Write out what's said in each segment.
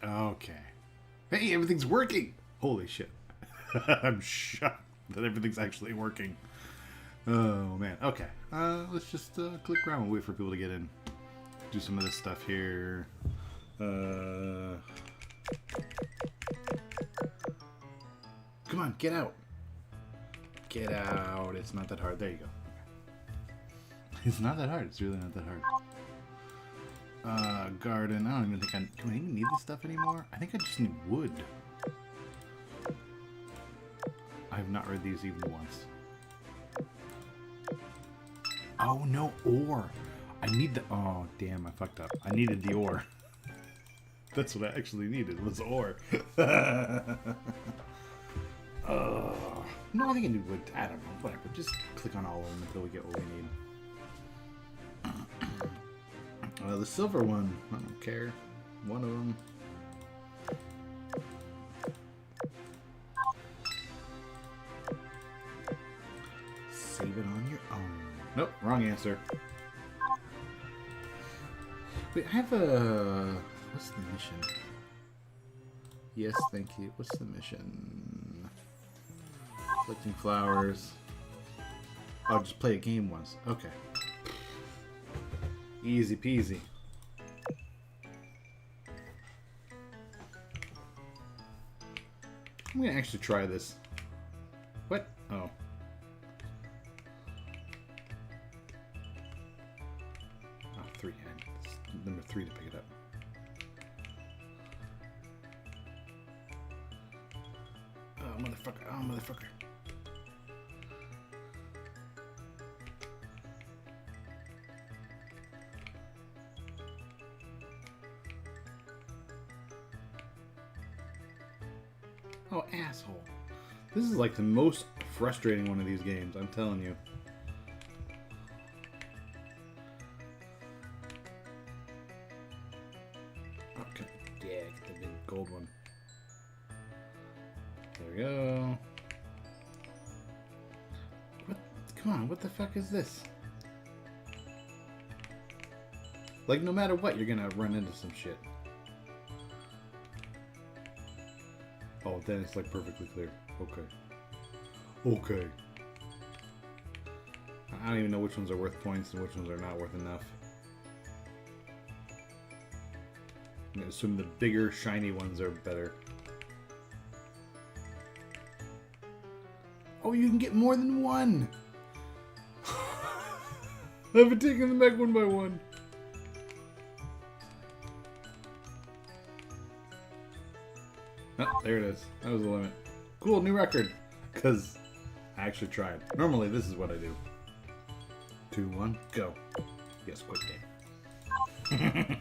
Okay. Hey, everything's working! Holy shit. I'm shocked that everything's actually working. Oh, man. Okay. Let's just click around and wait for people to get in. Do some of this stuff here. Come on, get out. Get out. It's not that hard. There you go. It's not that hard. It's really not that hard. Garden. I don't even think do I even need this stuff anymore? I think I just need wood. I have not read these even once. Oh, no, ore. I need the... Oh, damn, I fucked up. I needed the ore. That's what I actually needed, was ore. No, I think I need wood. I don't know. Whatever. Just click on all of them until we get what we need. The silver one. I don't care. One of them. Save it on your own. Nope, wrong answer. Wait, I have a... What's the mission? Yes, thank you. What's the mission? Collecting flowers. Oh, just play a game once. Okay. Easy peasy. I'm gonna actually try this. What? Oh. Oh, 3. It's number 3 to pick it up. Oh, motherfucker. Oh, motherfucker. Oh, asshole. This is like the most frustrating one of these games, I'm telling you. Okay, yeah, get the big gold one. There we go. What? Come on, what the fuck is this? Like, no matter what, you're gonna run into some shit. Oh, then it's like perfectly clear. Okay. Okay. I don't even know which ones are worth points and which ones are not worth enough. I'm gonna assume the bigger, shiny ones are better. Oh, you can get more than one! I haven't taken them back one by one. Oh, there it is. That was the limit. Cool, new record. Because I actually tried. Normally, this is what I do. 2, 1, go. Yes, quick game.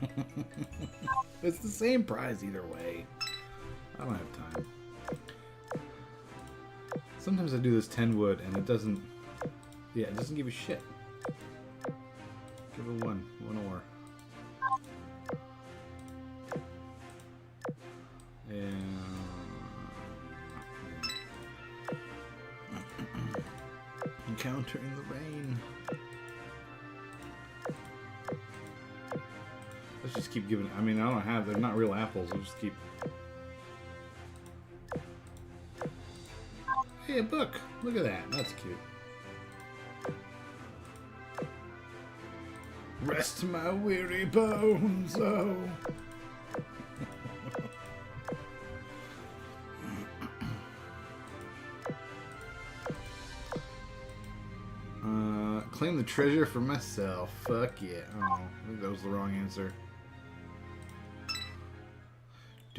It's the same prize either way. I don't have time. Sometimes I do this 10 wood and it doesn't... Yeah, it doesn't give a shit. Give it 1 ore. Encountering the rain. Let's just keep giving. I mean, I don't have. They're not real apples. I'll just keep. Hey, a book. Look at that. That's cute. Rest my weary bones. Oh. Claim the treasure for myself. Fuck yeah. Oh, I think that was the wrong answer.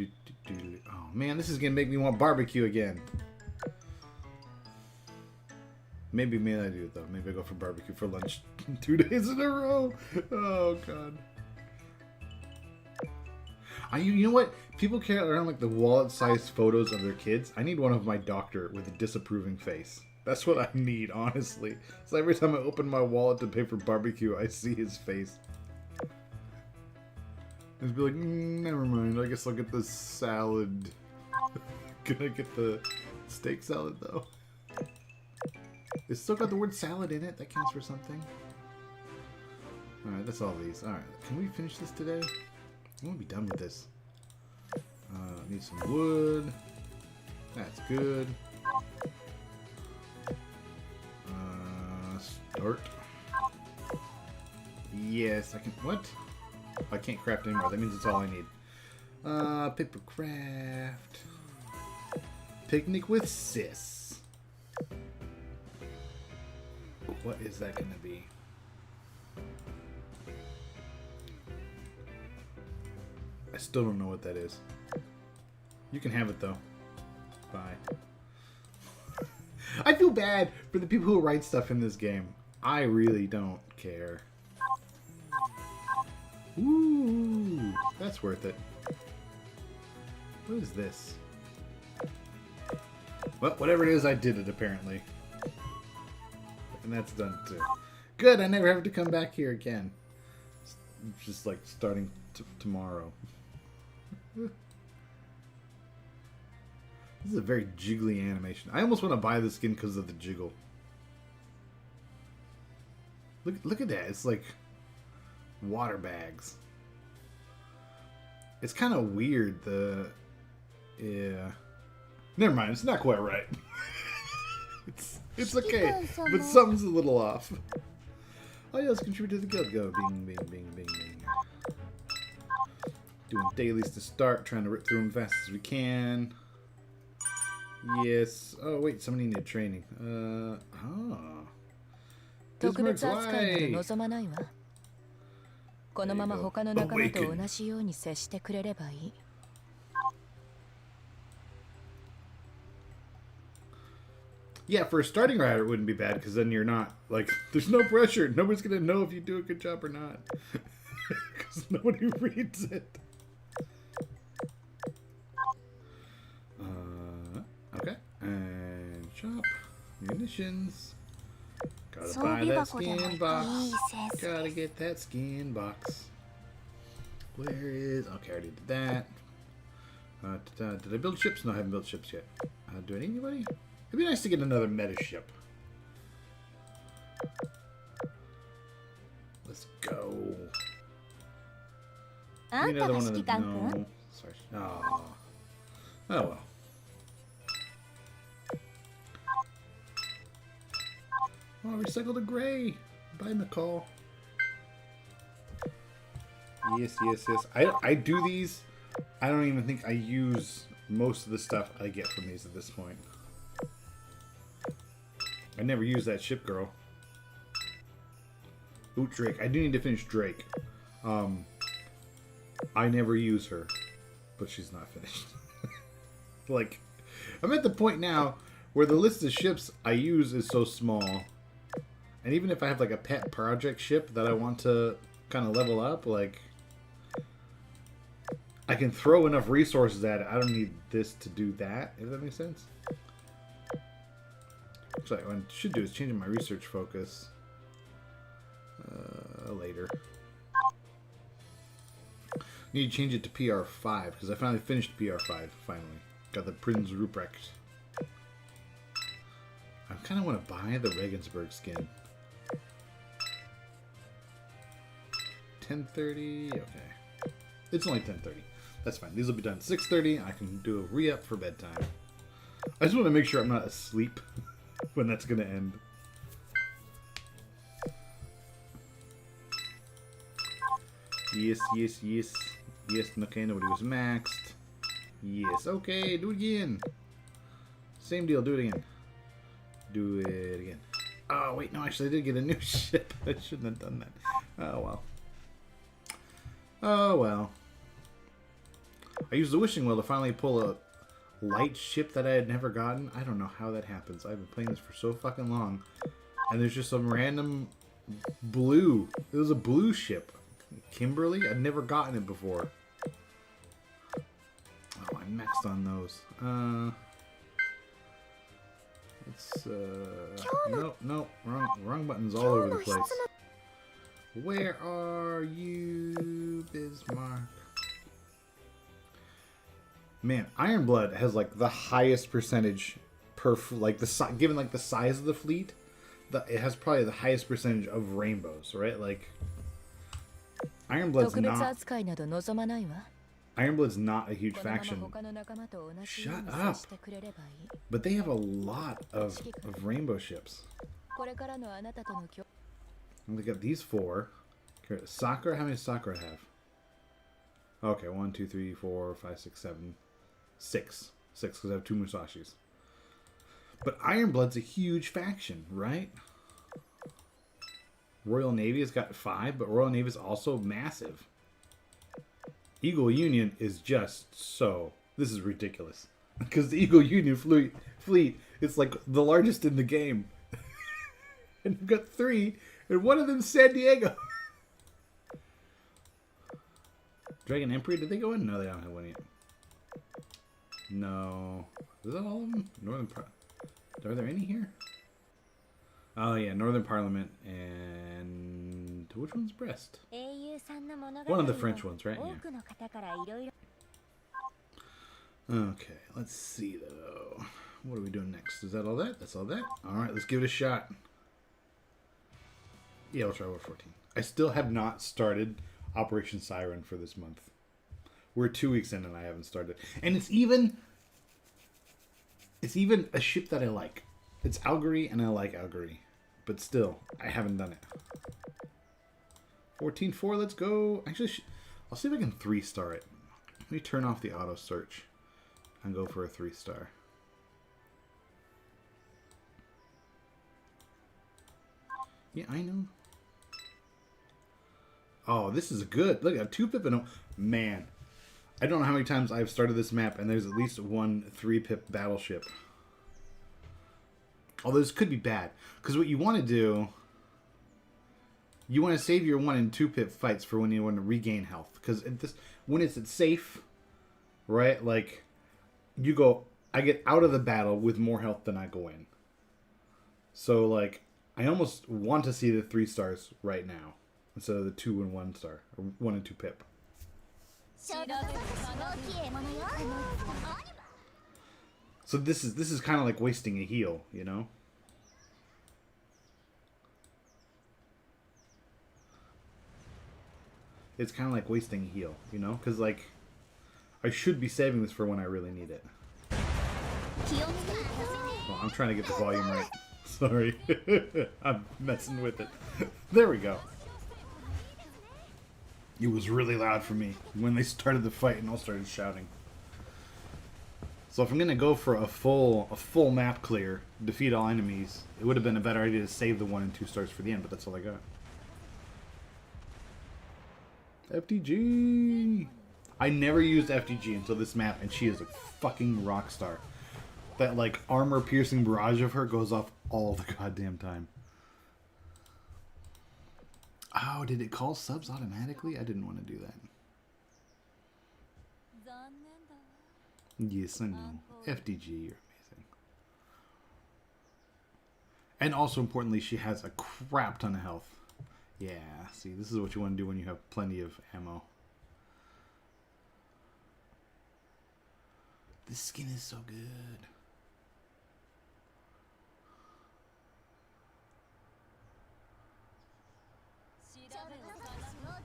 Oh man, this is gonna make me want barbecue again. Maybe I do it though. Maybe I go for barbecue for lunch 2 days in a row. Oh god. You know what? People carry around like the wallet-sized photos of their kids. I need one of my doctor with a disapproving face. That's what I need, honestly. So every time I open my wallet to pay for barbecue, I see his face. Just be like, never mind. I guess I'll get the salad. Can I get the steak salad, though? It's still got the word salad in it. That counts for something. Alright, that's all these. Alright, can we finish this today? I want to be done with this. Need some wood. That's good. Start. Yes, I can. What? I can't craft anymore. That means it's all I need. Paper craft. Picnic with Sis. What is that going to be? I still don't know what that is. You can have it though. Bye. I feel bad for the people who write stuff in this game. I really don't care. Ooh, that's worth it. What is this? Well, whatever it is, I did it apparently. And that's done too. Good, I never have to come back here again. It's just like starting tomorrow. This is a very jiggly animation. I almost want to buy the skin because of the jiggle. Look at that. It's like water bags. It's kind of weird. Yeah. Never mind. It's not quite right. it's okay, but something's a little off. Oh yeah, let's contribute to the guild. Go bing bing bing bing bing. Doing dailies to start. Trying to rip through them fast as we can. Yes. Oh wait, somebody needed training. Bismarck's why? Awaken. Yeah, for a starting rider it wouldn't be bad because then you're not like there's no pressure. Nobody's gonna know if you do a good job or not because nobody reads it. Okay, and shop munitions. Gotta buy that skin box. Gotta get that skin box. Where is? Okay, I already did that. Did I build ships? No, I haven't built ships yet. Do I need anybody? It'd be nice to get another meta ship. Let's go. Give me another one of the. No. Sorry. Oh. Oh well. Oh, recycle the gray. Bye, McCall. Yes, yes, yes. I do these. I don't even think I use most of the stuff I get from these at this point. I never use that ship girl. Ooh, Drake. I do need to finish Drake. I never use her, but she's not finished. Like, I'm at the point now where the list of ships I use is so small. And even if I have like a pet project ship that I want to kind of level up, like I can throw enough resources at it. I don't need this to do that, if that makes sense. So what I should do is change my research focus later. Need to change it to PR5 because I finally finished PR5. Finally, got the Prinz Ruprecht. I kind of want to buy the Regensburg skin. 10:30. Okay, it's only 10:30. That's fine. These will be done at 6:30. I can do a re-up for bedtime. I just want to make sure I'm not asleep when that's going to end. Yes, yes, yes. Yes, okay, nobody was maxed. Yes, okay, do it again. Same deal, do it again. Do it again. Oh, wait, no, actually, I did get a new ship. I shouldn't have done that. Oh, well. Oh, well. I used the wishing well to finally pull a light ship that I had never gotten. I don't know how that happens. I've been playing this for so fucking long. And there's just some random blue. It was a blue ship. Kimberly? I'd never gotten it before. Oh, I maxed on those. No, wrong buttons all over the place. Where are you, Bismarck? Man, Ironblood has like the highest percentage per like the given like the size of the fleet. It has probably the highest percentage of rainbows, right? Like Ironblood's not. Ironblood's not a huge faction. Shut up. But they have a lot of rainbow ships. And they got these 4. Sakura, how many does Sakura have? Okay, 1, 2, 3, 4, 5, 6, 7, 6. 6, because I have 2 Musashis. But Ironblood's a huge faction, right? Royal Navy has got 5, but Royal Navy is also massive. Eagle Union is just so... This is ridiculous. Because the Eagle Union fleet is like the largest in the game. And we've got 3, and one of them's San Diego. Dragon Emperor, did they go in? No, they don't have one yet. No. Is that all of them? Are there any here? Oh yeah, Northern Parliament and which one's Brest? One of the French ones, right? Yeah. Okay, let's see though. What are we doing next? Is that all that? That's all that? Alright, let's give it a shot. Yeah, we'll try W14. I still have not started Operation Siren for this month. We're 2 weeks in and I haven't started. And it's even a ship that I like. It's Algerie and I like Algerie. But still, I haven't done it. 14-4, let's go. Actually, I'll see if I can 3-star it. Let me turn off the auto search and go for a 3-star. Yeah, I know. Oh, this is good. Look, I have 2 pip and man. I don't know how many times I've started this map and there's at least 1 3-pip battleship. Although this could be bad. Because what you want to do... You want to save your 1 and 2 pip fights for when you want to regain health. Because when it's safe, right? Like, you go... I get out of the battle with more health than I go in. So, like, I almost want to see the 3 stars right now. Instead of the 2 and 1 star. Or 1 and 2 pip. So this is kind of like wasting a heal, you know? It's kind of like wasting a heal, you know? Because, like, I should be saving this for when I really need it. Well, I'm trying to get the volume right. Sorry. I'm messing with it. There we go. It was really loud for me when they started the fight and all started shouting. So if I'm gonna go for a full map clear, defeat all enemies, it would have been a better idea to save the 1 and 2 stars for the end, but that's all I got. FTG! I never used FTG until this map, and she is a fucking rock star. That, like, armor-piercing barrage of her goes off all the goddamn time. Oh, did it call subs automatically? I didn't want to do that. Yes, I know. FDG, you're amazing. And also, importantly, she has a crap ton of health. Yeah, see, this is what you want to do when you have plenty of ammo. This skin is so good.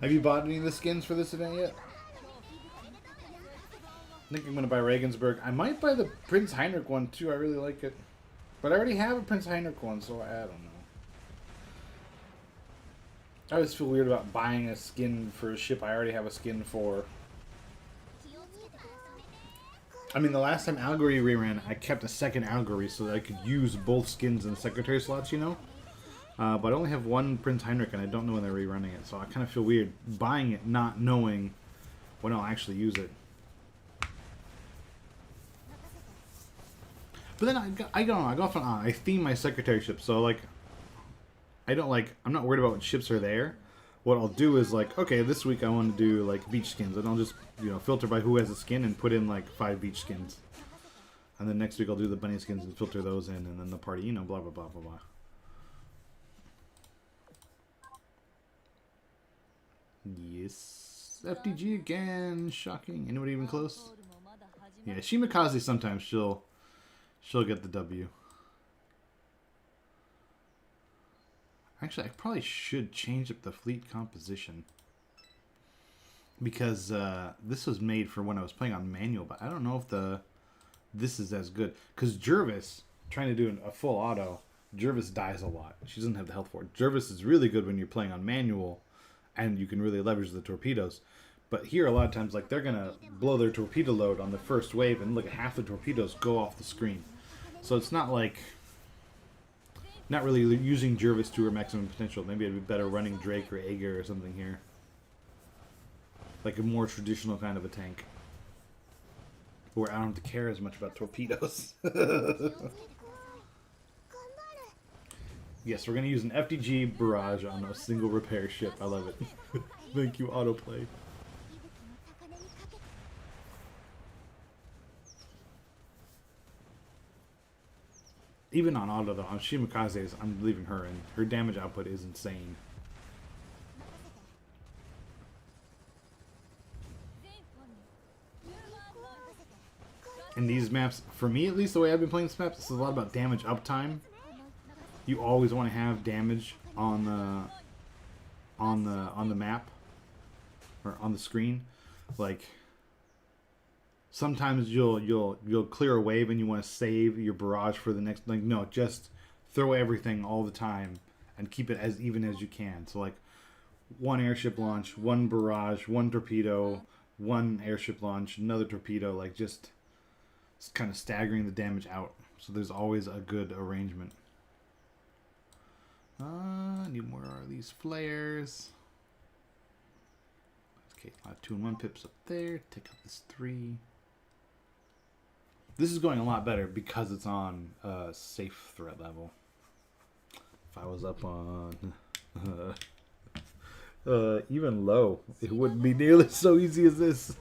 Have you bought any of the skins for this event yet? I think I'm going to buy Regensburg. I might buy the Prince Heinrich one too. I really like it. But I already have a Prince Heinrich one, so I don't know. I always feel weird about buying a skin for a ship I already have a skin for. I mean, the last time Algerie reran, I kept a second Algerie so that I could use both skins in the secretary slots, you know? But I only have 1 Prince Heinrich, and I don't know when they're rerunning it, so I kind of feel weird buying it, not knowing when I'll actually use it. But then I go off and on. I theme my secretary ship, so like, I'm not worried about what ships are there. What I'll do is like, okay, this week I want to do like beach skins, and I'll just, you know, filter by who has a skin and put in like 5 beach skins. And then next week I'll do the bunny skins and filter those in, and then the party, you know, blah, blah, blah, blah, blah. Yes. FDG again. Shocking. Anybody even close? Yeah, Shimakaze sometimes she'll get the W. Actually, I probably should change up the fleet composition. because this was made for when I was playing on manual, but I don't know if this is as good. Because Jervis, trying to do a full auto, Jervis dies a lot. She doesn't have the health for it. Jervis is really good when you're playing on manual, and you can really leverage the torpedoes. But here, a lot of times, like, they're going to blow their torpedo load on the first wave, and look at half the torpedoes go off the screen. So it's not like... Not really using Jervis to her maximum potential. Maybe it'd be better running Drake or Aegir or something here. Like a more traditional kind of a tank. Where I don't have to care as much about torpedoes. Yes, we're going to use an FDG barrage on a single repair ship. I love it. Thank you, autoplay. Even on auto, though, on Shimikaze's, I'm leaving her in. Her damage output is insane. In these maps, for me at least, the way I've been playing this map, this is a lot about damage uptime. You always want to have damage on the map or on the screen. Like sometimes you'll clear a wave and you want to save your barrage for the next. Like no, just throw everything all the time and keep it as even as you can. So like one airship launch, one barrage, one torpedo, one airship launch, another torpedo. Like just kind of staggering the damage out. So there's always a good arrangement. Need more of these flares. Okay, 2-in-1 pips up there. Take out this 3. This is going a lot better because it's on safe threat level. If I was up on even low, it wouldn't be nearly so easy as this.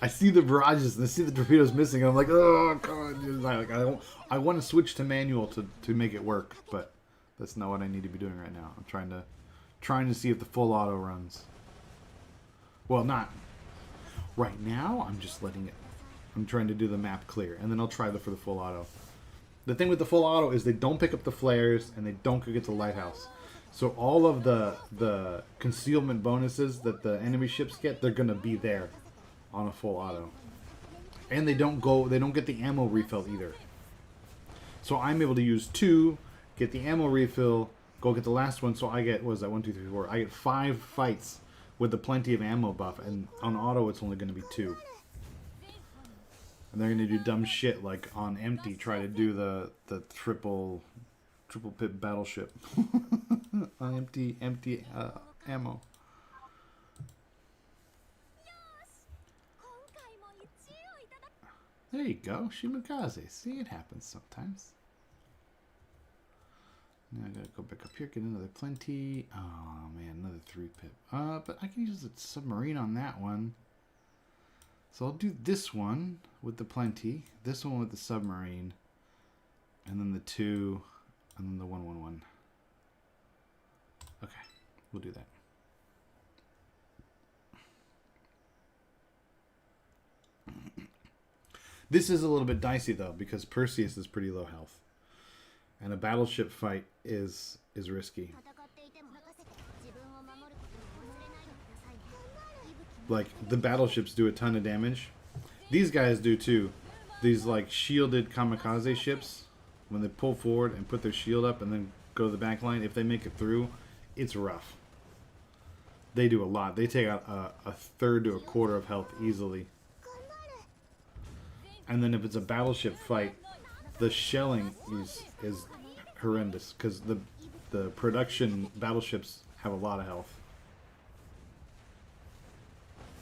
I see the barrages and I see the torpedoes missing. And I'm like, oh god! I want to switch to manual to make it work, but that's not what I need to be doing right now. I'm trying to see if the full auto runs. Well, not right now. I'm just letting it. I'm trying to do the map clear, and then I'll try for the full auto. The thing with the full auto is they don't pick up the flares and they don't get to the lighthouse. So all of the concealment bonuses that the enemy ships get, they're gonna be there on a full auto. And they don't get the ammo refill either. So I'm able to use 2, get the ammo refill, go get the last one, so I get, what is that, 1, 2, 3, 4. I get 5 fights with the plenty of ammo buff, and on auto it's only going to be 2. And they're going to do dumb shit like on empty, try to do the triple pit battleship. On empty ammo. There you go, Shimikaze. See, it happens sometimes. Now I gotta go back up here, get another plenty. Oh man, another 3 pip. But I can use the submarine on that one. So I'll do this one with the plenty, this one with the submarine, and then the 2, and then the 111. Okay, we'll do that. This is a little bit dicey though, because Perseus is pretty low health, and a battleship fight is risky. Like the battleships do a ton of damage. These guys do too. These like shielded kamikaze ships, when they pull forward and put their shield up and then go to the back line, if they make it through, it's rough. They do a lot. They take out a third to a quarter of health easily. And then if it's a battleship fight, the shelling is horrendous because the production battleships have a lot of health.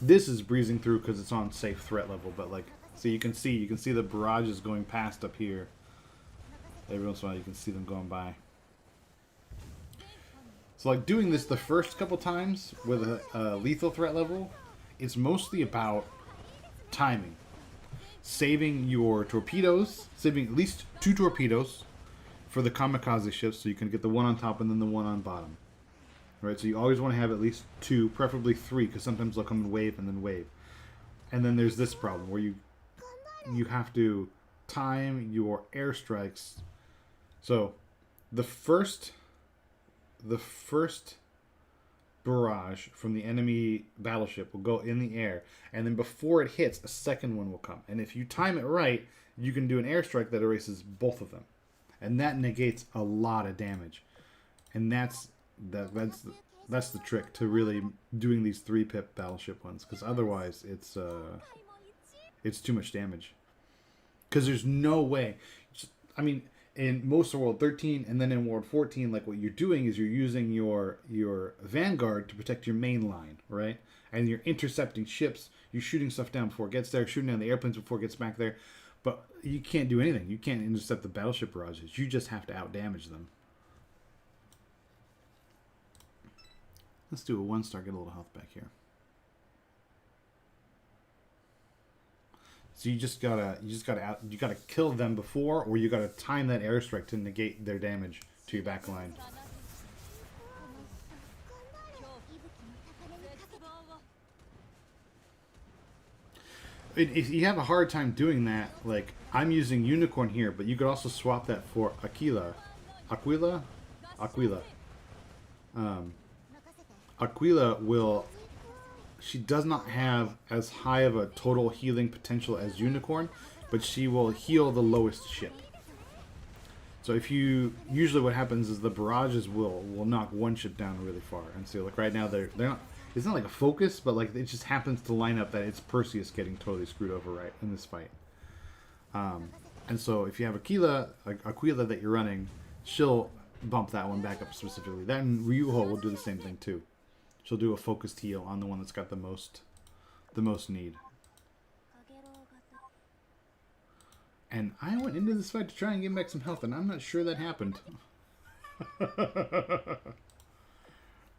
This is breezing through because it's on safe threat level, but like, so you can see the barrages going past up here. Every once in a while you can see them going by. So like doing this the first couple times with a lethal threat level, it's mostly about timing. Saving your torpedoes, saving at least 2 torpedoes for the kamikaze ships, so you can get the one on top and then the one on bottom. Right, so you always want to have at least 2, preferably 3, because sometimes they'll come in wave and then wave. And then there's this problem where you have to time your airstrikes. So the first barrage from the enemy battleship will go in the air, and then before it hits, a second one will come. And if you time it right, you can do an airstrike that erases both of them, and that negates a lot of damage. And that's the trick to really doing these 3-pip battleship ones, because otherwise it's too much damage. Because there's no way. I mean, in most of World 13 and then in World 14, like what you're doing is you're using your vanguard to protect your main line, right? And you're intercepting ships. You're shooting stuff down before it gets there, shooting down the airplanes before it gets back there. But you can't do anything. You can't intercept the battleship barrages. You just have to outdamage them. Let's do a 1-star, get a little health back here. So you gotta kill them before, or you gotta time that airstrike to negate their damage to your back line. If you have a hard time doing that, like I'm using Unicorn here, but you could also swap that for Aquila. Aquila will... She does not have as high of a total healing potential as Unicorn, but she will heal the lowest ship. So if you... Usually what happens is the barrages will knock one ship down really far. And so like right now they're not... It's not like a focus, but like it just happens to line up that it's Perseus getting totally screwed over right in this fight. And so if you have Aquila that you're running, she'll bump that one back up specifically. That and Ryuho will do the same thing too. She'll do a focused heal on the one that's got the most need. And I went into this fight to try and get back some health, and I'm not sure that happened.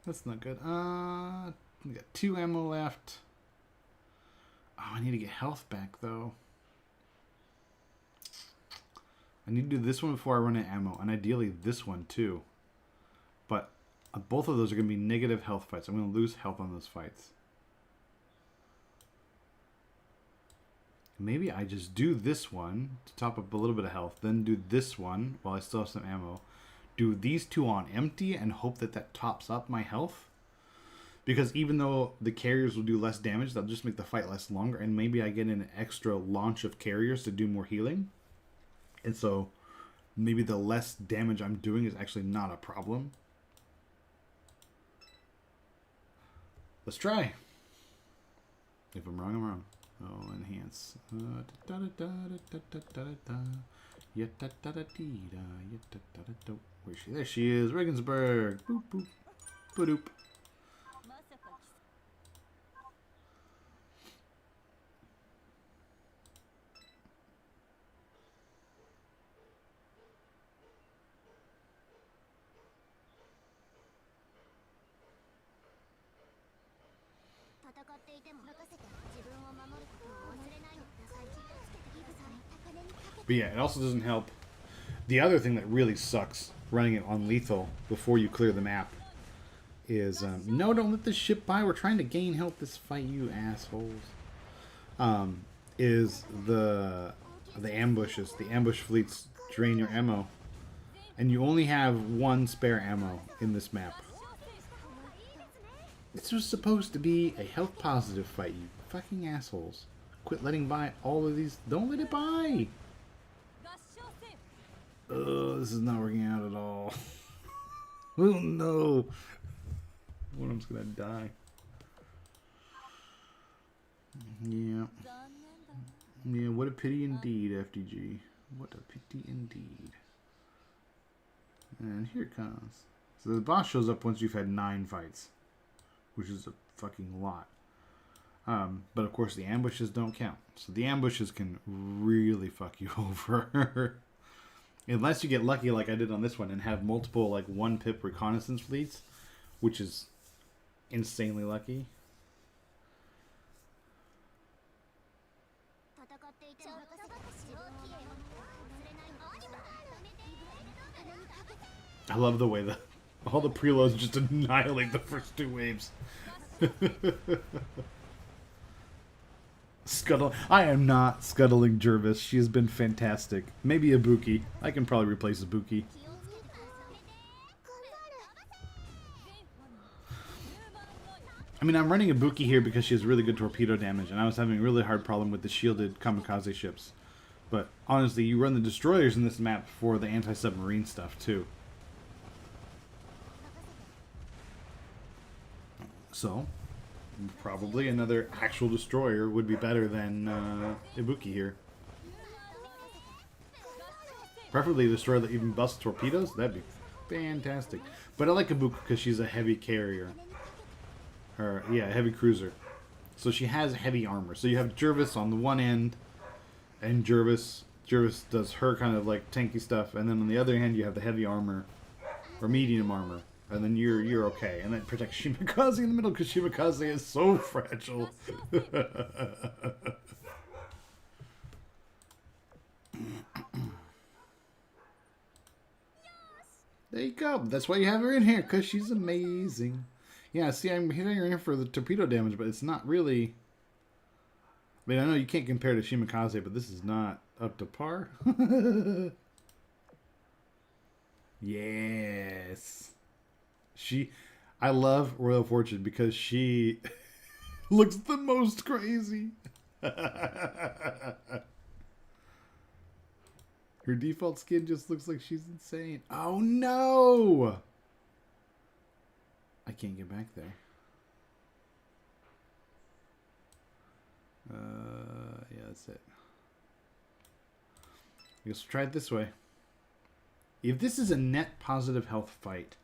That's not good. We got 2 ammo left. Oh, I need to get health back though. I need to do this one before I run out of ammo, and ideally this one too. But both of those are going to be negative health fights. I'm going to lose health on those fights. Maybe I just do this one to top up a little bit of health, then do this one while I still have some ammo. Do these 2 on empty and hope that that tops up my health. Because even though the carriers will do less damage, that'll just make the fight less longer. And maybe I get an extra launch of carriers to do more healing. And so maybe the less damage I'm doing is actually not a problem. Let's try. If I'm wrong, I'm wrong. Oh, enhance. Where's she? There she is. Regensburg. Boop, boop. Ba-doop. But yeah, it also doesn't help. The other thing that really sucks running it on lethal before you clear the map is no, don't let this ship by. We're trying to gain health this fight, you assholes. Is the ambushes. The ambush fleets drain your ammo, and you only have 1 spare ammo in this map. This was supposed to be a health positive fight, you fucking assholes. Quit letting by all of these. Don't let it by. Oh, this is not working out at all. Oh no. One of them's gonna die. Yeah. Yeah, what a pity indeed, FDG. What a pity indeed. And here it comes. So the boss shows up once you've had 9 fights, which is a fucking lot. But of course the ambushes don't count. So the ambushes can really fuck you over. Unless you get lucky like I did on this one and have multiple like 1-pip reconnaissance fleets, which is insanely lucky. I love the way that all the preloads just annihilate the first two waves. Scuttle. I am not scuttling Jervis. She has been fantastic. Maybe Ibuki. I can probably replace Ibuki. I mean, I'm running Ibuki here because she has really good torpedo damage, and I was having a really hard problem with the shielded kamikaze ships. But honestly, you run the destroyers in this map for the anti-submarine stuff, too. So, probably another actual destroyer would be better than Ibuki here. Preferably a destroyer that even busts torpedoes. That'd be fantastic. But I like Ibuki because she's a heavy carrier. Or, yeah, heavy cruiser. So she has heavy armor. So you have Jervis on the one end, and Jervis does her kind of like tanky stuff, and then on the other hand you have the heavy armor, or medium armor. And then you're okay. And that protects Shimakaze in the middle because Shimakaze is so fragile. There you go. That's why you have her in here, because she's amazing. Yeah, see, I'm hitting her in for the torpedo damage, but it's not really... I mean, I know you can't compare to Shimakaze, but this is not up to par. Yes. I love Royal Fortune because she looks the most crazy. Her default skin just looks like she's insane. Oh no! I can't get back there. Yeah, that's it. I guess we'll try it this way. If this is a net positive health fight,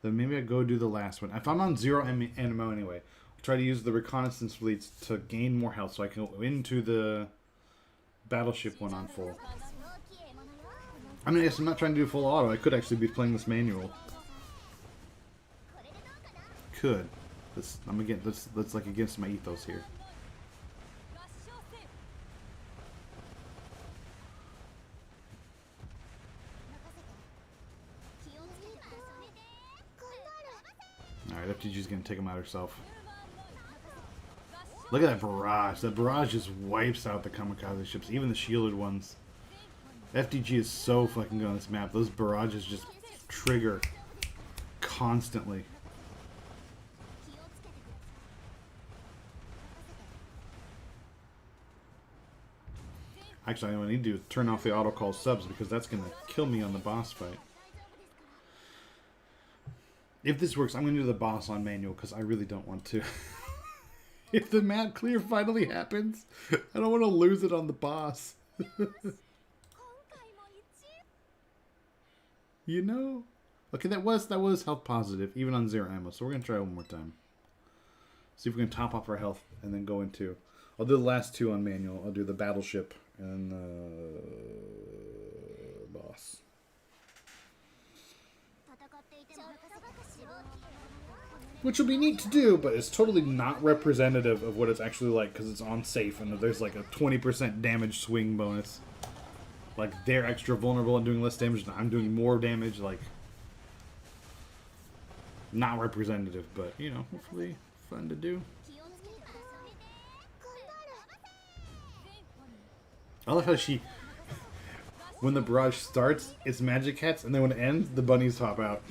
then maybe I go do the last one. If I'm on 0 ammo anyway, I'll try to use the reconnaissance fleets to gain more health so I can go into the battleship one on full. I mean, I guess I'm not trying to do full auto. I could actually be playing this manual. Could. That's like against my ethos here. Alright, FTG's gonna take him out herself. Look at that barrage. That barrage just wipes out the kamikaze ships, even the shielded ones. FTG is so fucking good on this map. Those barrages just trigger constantly. Actually, what I need to do is turn off the auto-call subs because that's going to kill me on the boss fight. If this works, I'm going to do the boss on manual because I really don't want to. If the map clear finally happens, I don't want to lose it on the boss. You know? Okay, that was health positive, even on 0 ammo. So we're going to try one more time. See if we can top off our health and then go into... I'll do the last two on manual. I'll do the battleship and the boss. Which will be neat to do, but it's totally not representative of what it's actually like because it's on safe and there's like a 20% damage swing bonus. Like, they're extra vulnerable and doing less damage, and I'm doing more damage, like... Not representative, but, you know, hopefully fun to do. I love how she... When the barrage starts, it's magic cats, and then when it ends, the bunnies hop out.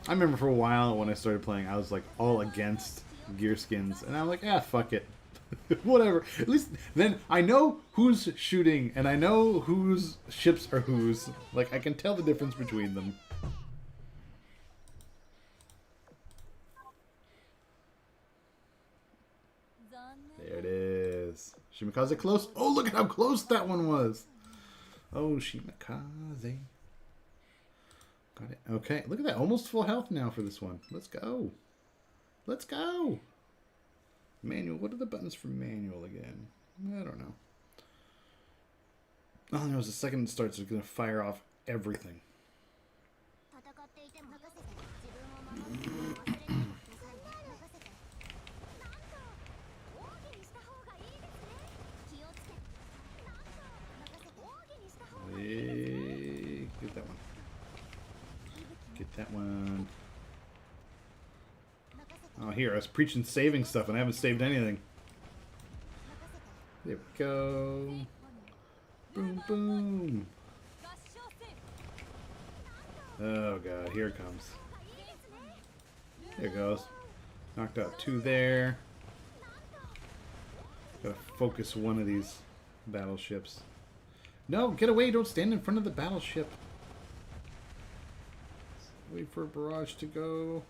I remember for a while when I started playing, I was like all against gear skins, and I'm like, ah, fuck it. Whatever. At least then I know who's shooting, and I know whose ships are whose. Like, I can tell the difference between them. There it is. Shimakaze close. Oh, look at how close that one was. Oh, Shimakaze. Got it. Okay, look at that. Almost full health now for this one. Let's go. Let's go. Manual. What are the buttons for manual again? I don't know. Oh, no, the second it starts, it's going to fire off everything. that one. Oh, here, I was preaching saving stuff and I haven't saved anything. There we go. Boom, boom. Oh, God, here it comes. There it goes. Knocked out 2 there. Gotta focus one of these battleships. No, get away. Don't stand in front of the battleship. Wait for a barrage to go.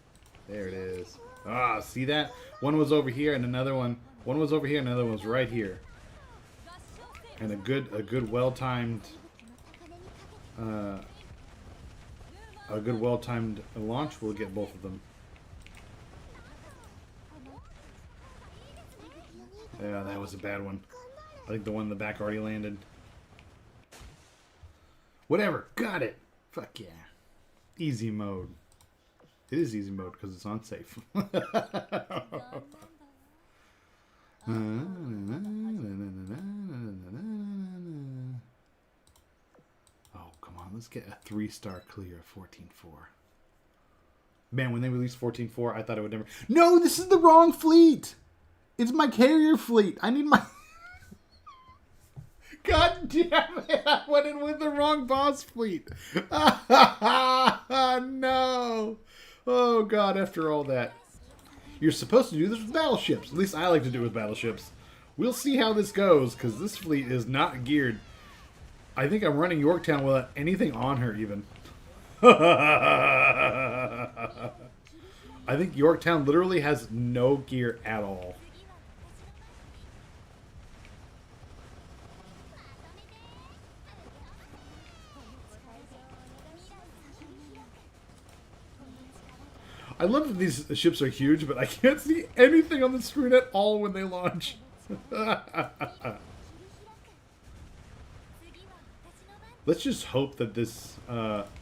There it is. Ah, see that? One was over here and another one. One was over here and another one was right here. And a good well-timed launch will get both of them. Yeah, that was a bad one. I think the one in the back already landed. Whatever, got it. Fuck yeah. Easy mode. It is easy mode because it's on safe. Oh, come on. Let's get a 3-star clear of 14-4. Man, when they released 14-4, I thought it would never... No, this is the wrong fleet! It's my carrier fleet. I need my... God damn it! I went in with the wrong boss fleet. No! Oh God! After all that, you're supposed to do this with battleships. At least I like to do it with battleships. We'll see how this goes because this fleet is not geared. I think I'm running Yorktown without anything on her even. I think Yorktown literally has no gear at all. I love that these ships are huge, but I can't see anything on the screen at all when they launch. Let's just hope that this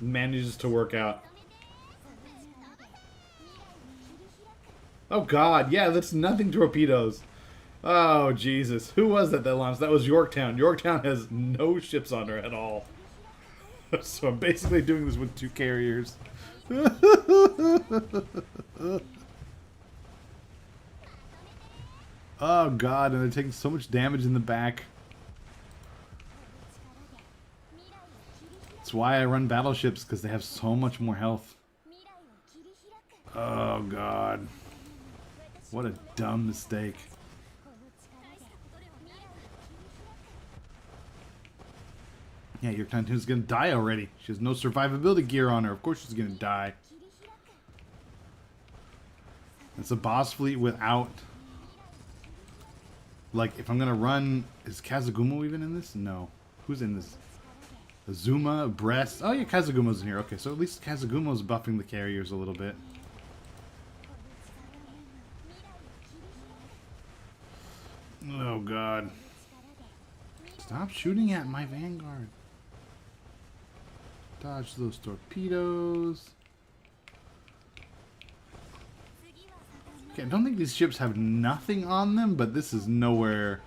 manages to work out. Oh God, yeah, that's nothing torpedoes. Oh Jesus, who was that launched? That was Yorktown. Yorktown has no ships on her at all. So I'm basically doing this with 2 carriers. Oh God, and they're taking so much damage in the back. That's why I run battleships, because they have so much more health. Oh God. What a dumb mistake. Yeah, your Yorktown's gonna die already. She has no survivability gear on her. Of course she's gonna die. It's a boss fleet without... Like, if I'm gonna run... Is Kazagumo even in this? No. Who's in this? Azuma, Brest... Oh yeah, Kazagumo's in here. Okay, so at least Kazagumo's buffing the carriers a little bit. Oh God. Stop shooting at my Vanguard. Dodge those torpedoes. Okay, I don't think these ships have nothing on them, but this is nowhere...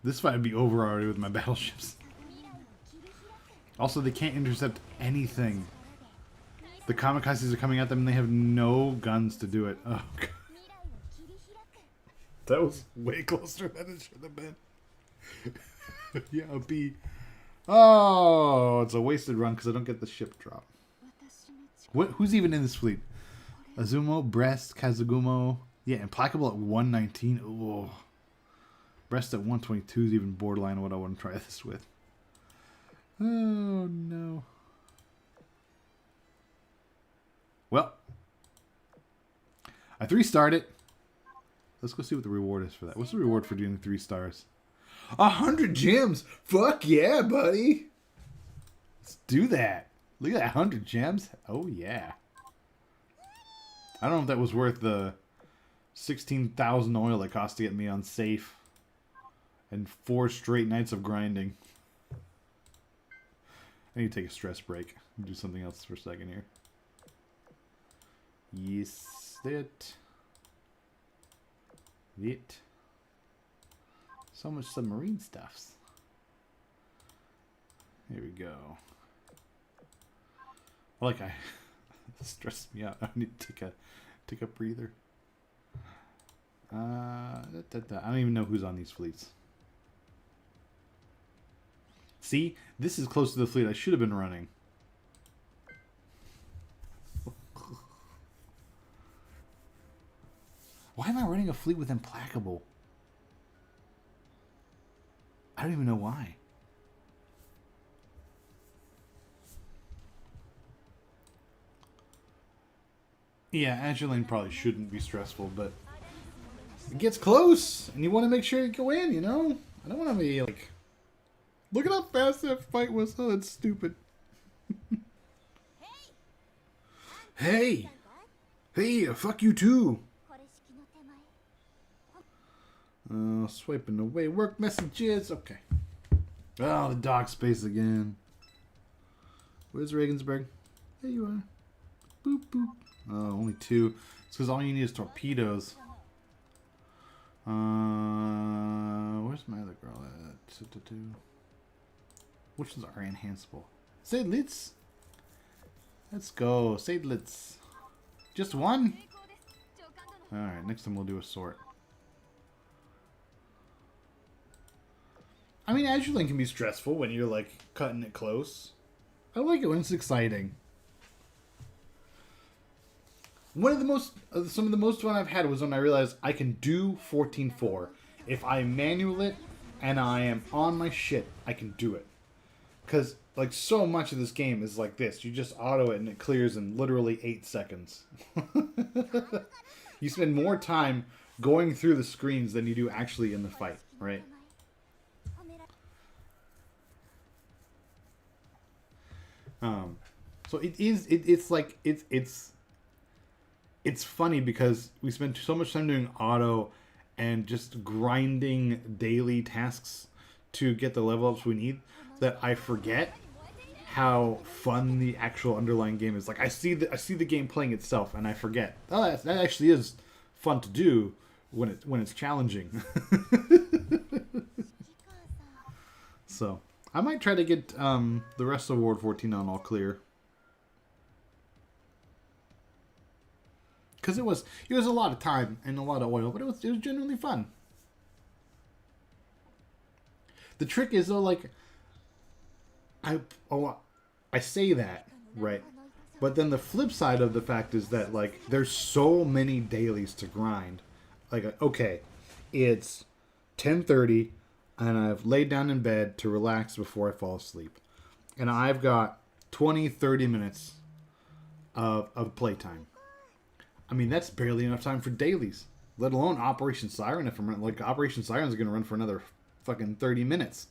This fight would be over already with my battleships. Also, they can't intercept anything. The kamikazes are coming at them and they have no guns to do it. Oh, God. That was way closer than it should have been. Yeah, a B. Oh, it's a wasted run because I don't get the ship drop. Who's even in this fleet? Azumo, Brest, Kazagumo. Yeah, Implacable at 119. Oh. Brest at 122 is even borderline what I want to try this with. Oh, no. Well. I 3-starred it. Let's go see what the reward is for that. What's the reward for doing 3 stars? 100 gems! Fuck yeah, buddy! Let's do that. Look at that, 100 gems. Oh, yeah. I don't know if that was worth the 16,000 oil it cost to get me on safe. And 4 straight nights of grinding. I need to take a stress break. Do something else for a second here. Yes, it. It. So much submarine stuffs. Here we go. Stress me out. I need to take a breather. I don't even know who's on these fleets. See, this is close to the fleet I should have been running. Why am I running a fleet with Implacable? I don't even know why. Yeah, Azur Lane probably shouldn't be stressful, but it gets close, and you want to make sure you go in, you know? I don't want to be like, look at how fast that fight was. Oh, that's stupid. Hey! Hey, fuck you too! Swiping away work messages. Okay. Oh, the dock space again. Where's Regensburg? There you are. Boop, boop. Oh, only 2. It's because all you need is torpedoes. Where's my other girl at? Which ones are enhanceable? Seydlitz? Let's go. Seydlitz. Just one? Alright, next time we'll do a sort. I mean, Azur Lane can be stressful when you're, like, cutting it close. I like it when it's exciting. Some of the most fun I've had was when I realized I can do 14-4. If I manual it and I am on my shit, I can do it. Because, like, so much of this game is like this. You just auto it and it clears in literally 8 seconds. You spend more time going through the screens than you do actually in the fight, right? So it's funny because we spend so much time doing auto and just grinding daily tasks to get the level ups we need that I forget how fun the actual underlying game is. Like I see the game playing itself and I forget. Oh, that actually is fun to do when it's challenging. So I might try to get the rest of Ward 14 on all clear. Because it was a lot of time and a lot of oil, but it was genuinely fun. The trick is though, like, I say that, right? But then the flip side of the fact is that, like, there's so many dailies to grind. Like, okay, it's 10:30 and I've laid down in bed to relax before I fall asleep. And I've got 20-30 minutes of playtime. I mean, that's barely enough time for dailies, let alone Operation Siren. If I'm like, Operation Siren's going to run for another fucking 30 minutes.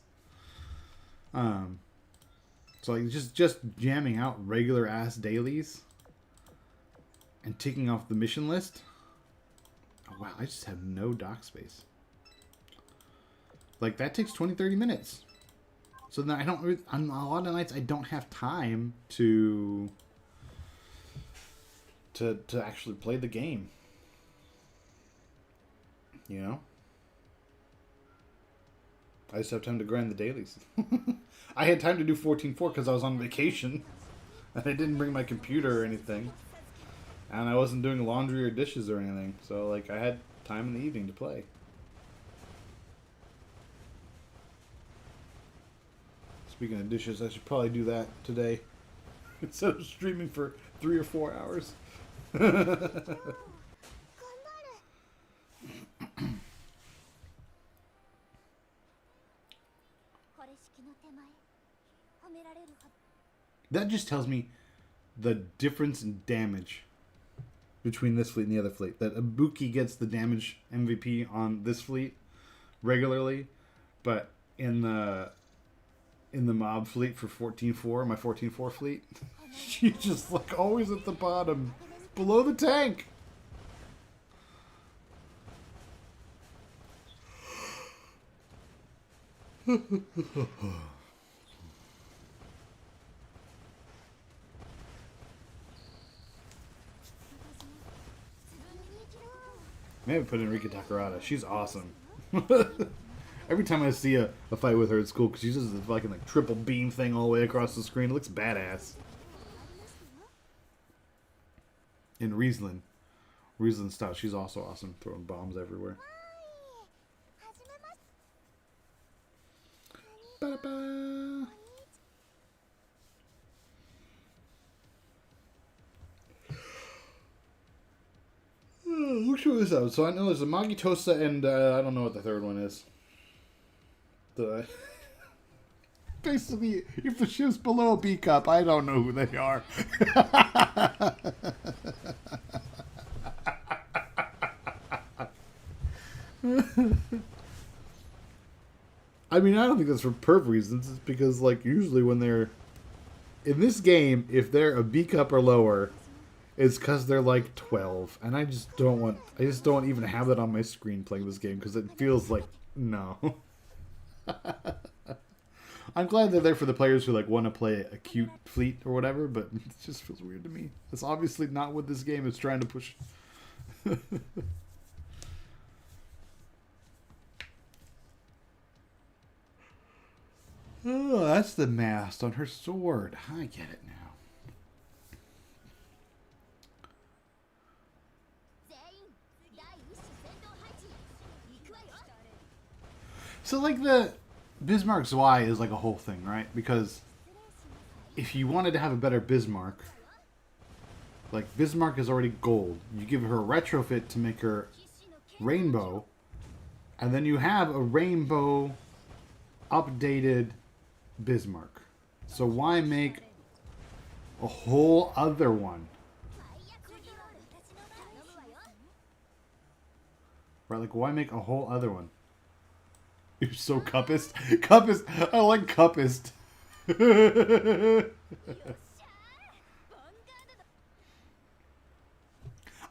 So like just jamming out regular ass dailies and ticking off the mission list. Oh wow, I just have no dock space. Like that takes 20-30 minutes. So then I don't, on a lot of nights I don't have time to actually play the game. You know? I just have time to grind the dailies. I had time to do 14-4 because I was on vacation. And I didn't bring my computer or anything. And I wasn't doing laundry or dishes or anything. So, like, I had time in the evening to play. Speaking of dishes, I should probably do that today. Instead of streaming for 3 or 4 hours. That just tells me the difference in damage between this fleet and the other fleet. That Ibuki gets the damage MVP on this fleet regularly, but in the mob fleet for 14-4, my 14-4 fleet, she's just like always at the bottom, below the tank. Maybe put in Rika Takarada. She's awesome. Every time I see a fight with her, it's cool because she does this fucking like triple beam thing all the way across the screen. It looks badass. in Riesling. Riesling style. She's also awesome, throwing bombs everywhere. Ba-da-ba. Who show this out? So I know there's a Magitosa and I don't know what the third one is. The basically, if the ship's below a B cup, I don't know who they are. I mean, I don't think that's for perv reasons. It's because, like, usually when they're in this game, if they're a B cup or lower, it's because they're like 12, and I just don't want. I just don't even have that on my screen playing this game because it feels like no. I'm glad they're there for the players who like want to play a cute fleet or whatever, but it just feels weird to me. It's obviously not what this game is trying to push. Oh, that's the mast on her sword. I get it now. So, like, the Bismarck Y is like a whole thing, right? Because if you wanted to have a better Bismarck, like, Bismarck is already gold. You give her a retrofit to make her rainbow, and then you have a rainbow updated Bismarck. So why make a whole other one? Right, like, why make a whole other one? You're so cuppist. Cuppist. I like cuppist.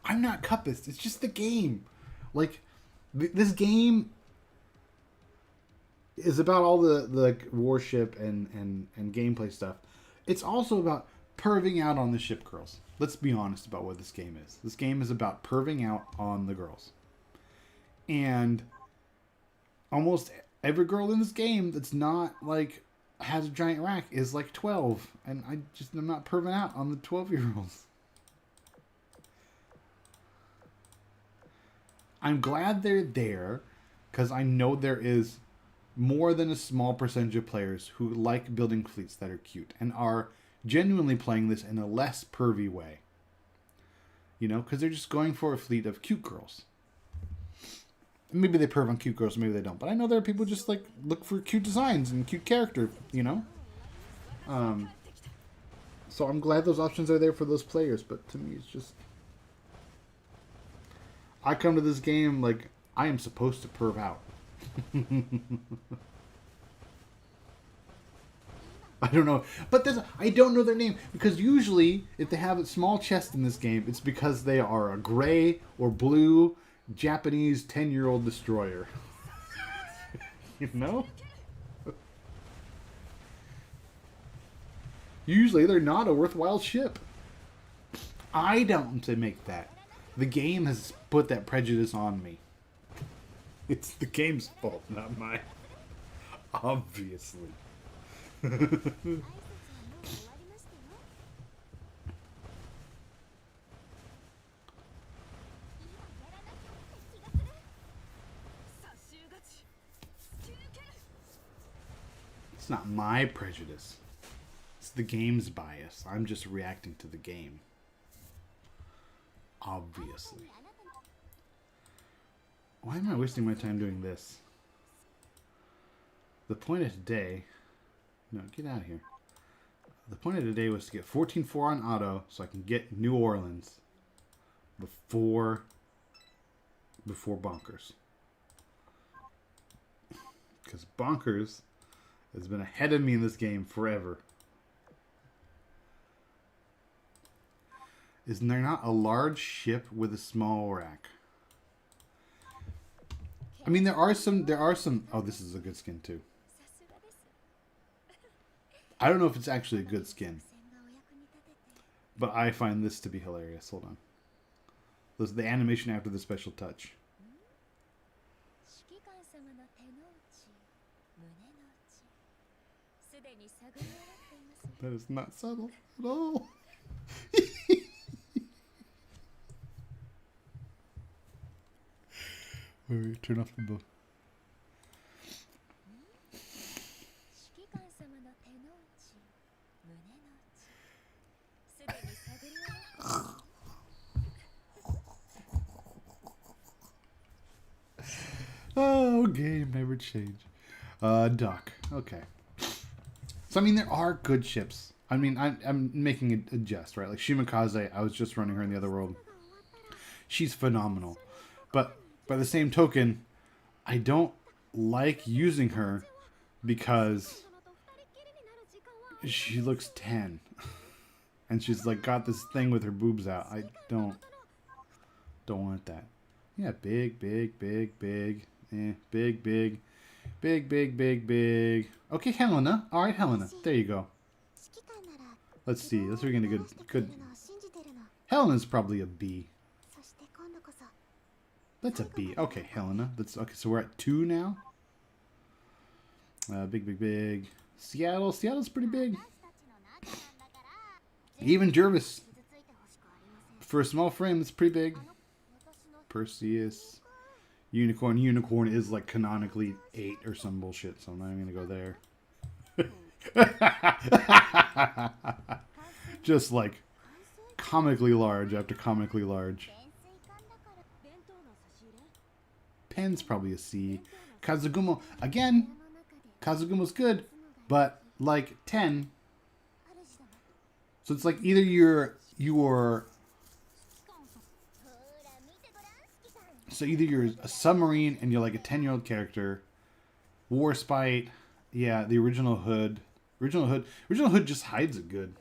I'm not cuppist. It's just the game. Like, this game is about all the like warship and gameplay stuff. It's also about perving out on the ship girls. Let's be honest about what this game is. This game is about perving out on the girls. And almost every girl in this game that's not like has a giant rack is like 12, and I'm not perving out on the 12-year-olds. I'm glad they're there because I know there is more than a small percentage of players who like building fleets that are cute and are genuinely playing this in a less pervy way. You know, because they're just going for a fleet of cute girls. Maybe they perv on cute girls, maybe they don't. But I know there are people just like look for cute designs and cute character, you know? So I'm glad those options are there for those players, but to me it's just... I come to this game like I am supposed to perv out. I don't know. But I don't know their name. Because usually, if they have a small chest in this game, it's because they are a gray or blue Japanese 10-year-old destroyer. You know? Usually they're not a worthwhile ship. I don't to make that. The game has put that prejudice on me. It's the game's fault, not mine. Obviously. It's not my prejudice. It's the game's bias. I'm just reacting to the game. Obviously. Why am I wasting my time doing this? The point of today... No, get out of here. The point of today was to get 14-4 on auto so I can get New Orleans before Bonkers. Because Bonkers has been ahead of me in this game forever. Isn't there not a large ship with a small rack? I mean, there are some... Oh, this is a good skin too. I don't know if it's actually a good skin. But I find this to be hilarious. Hold on. This is the animation after the special touch. That is not subtle at all. Alright, turn off the book. Oh, game never change. Duck. Okay. So, I mean, there are good ships. I mean, I'm making a jest, right? Like Shimakaze, I was just running her in the other world. She's phenomenal. But by the same token, I don't like using her because she looks 10. And she's like got this thing with her boobs out. I don't want that. Yeah, big. Big. Okay, Helena. All right, Helena. There you go. Let's see. Let's see if we get a good. Helena's probably a B. That's a B. Okay, Helena. That's okay. So we're at 2 now. Big. Seattle. Seattle's pretty big. Even Jervis. For a small frame, it's pretty big. Perseus. Unicorn. Unicorn is like canonically 8 or some bullshit, so I'm not even gonna go there. Just like comically large after comically large. Pen's probably a C. Kazugumo, again, Kazugumo's good, but like 10. So it's like either you're a submarine and you're like a 10-year-old character. Warspite, yeah, the original Hood. Original Hood just hides it good.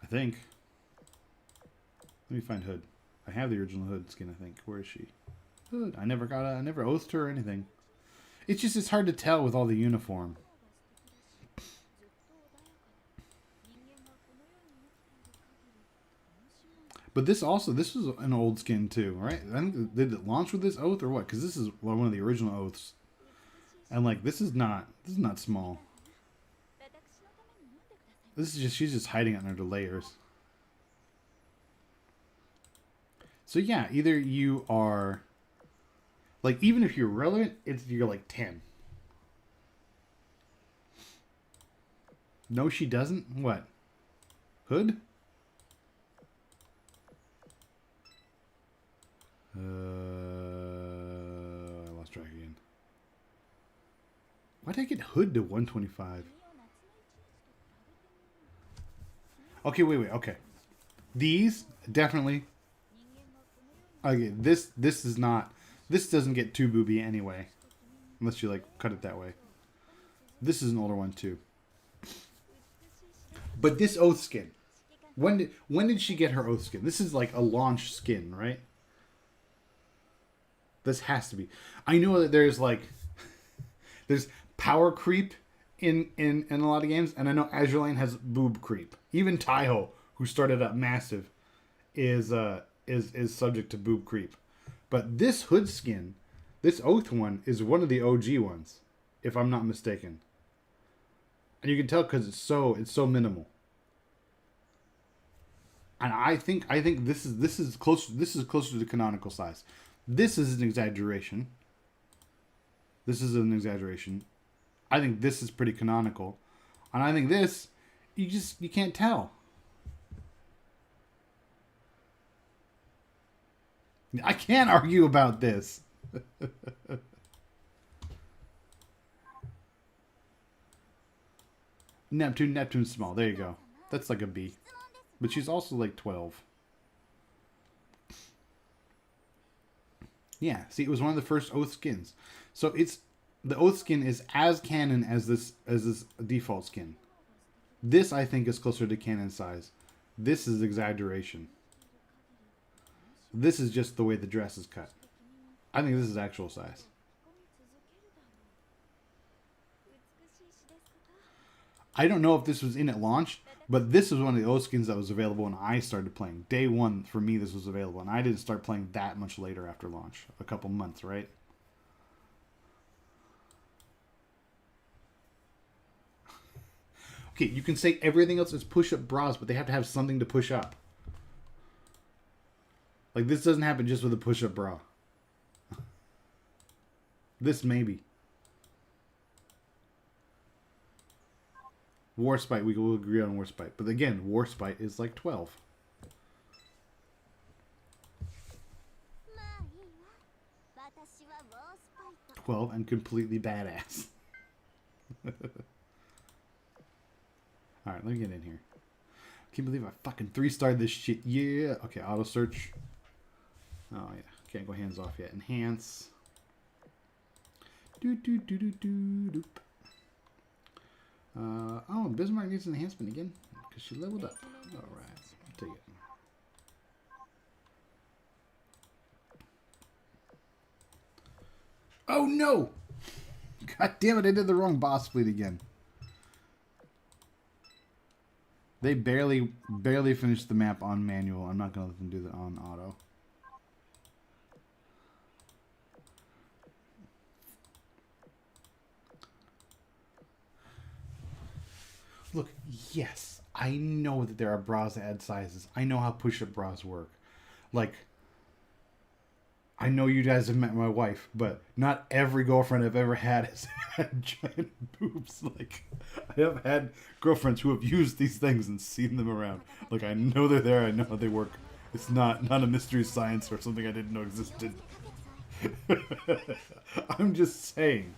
I think. Let me find Hood. I have the original Hood skin, I think. Where is she? Hood. I never oathed her or anything. It's hard to tell with all the uniform. But this was an old skin too, right? I think, did it launch with this oath or what? Because this is one of the original oaths, and like this is not small. This is she's just hiding it under layers. So yeah, either you are like, even if you're relevant, you're like 10. No, she doesn't. What? Hood? I lost track again. Why did I get Hood to 125? Okay, wait. Okay. These, definitely. Okay, this is not... This doesn't get too booby anyway. Unless you, like, cut it that way. This is an older one, too. But this Oath skin. When did she get her Oath skin? This is, like, a launch skin, right? This has to be. I know that there's like there's power creep in a lot of games, and I know Azur Lane has boob creep. Even Taiho, who started up massive, is subject to boob creep. But this Hood skin, this Oath one, is one of the OG ones, if I'm not mistaken. And you can tell because it's so minimal. And I think this is closer to the canonical size. This is an exaggeration. I think this is pretty canonical. And I think this, you can't tell. I can't argue about this. Neptune's small. There you go. That's like a B. But she's also like 12. Yeah, see, it was one of the first Oath skins. So the Oath skin is as canon as this default skin. This, I think, is closer to canon size. This is exaggeration. This is just the way the dress is cut. I think this is actual size. I don't know if this was in at launch, but this was one of the Oath skins that was available when I started playing. Day one, for me, this was available. And I didn't start playing that much later after launch. A couple months, right? Okay, you can say everything else is push-up bras, but they have to have something to push up. Like, this doesn't happen just with a push-up bra. This maybe. Warspite, we will agree on Warspite. But again, Warspite is like 12. 12 and completely badass. Alright, let me get in here. Can't believe I fucking 3-starred this shit. Yeah. Okay, auto search. Oh, yeah. Can't go hands off yet. Enhance. Doop. Oh, Bismarck needs an enhancement again. Because she leveled up. Alright. I'll take it. Oh, no! God damn it, I did the wrong boss fleet again. They barely finished the map on manual. I'm not going to let them do that on auto. Look, yes, I know that there are bras that add sizes. I know how push-up bras work. Like, I know you guys have met my wife, but not every girlfriend I've ever had has had giant boobs. Like, I have had girlfriends who have used these things and seen them around. Like, I know they're there. I know how they work. It's not a mystery science or something I didn't know existed. I'm just saying.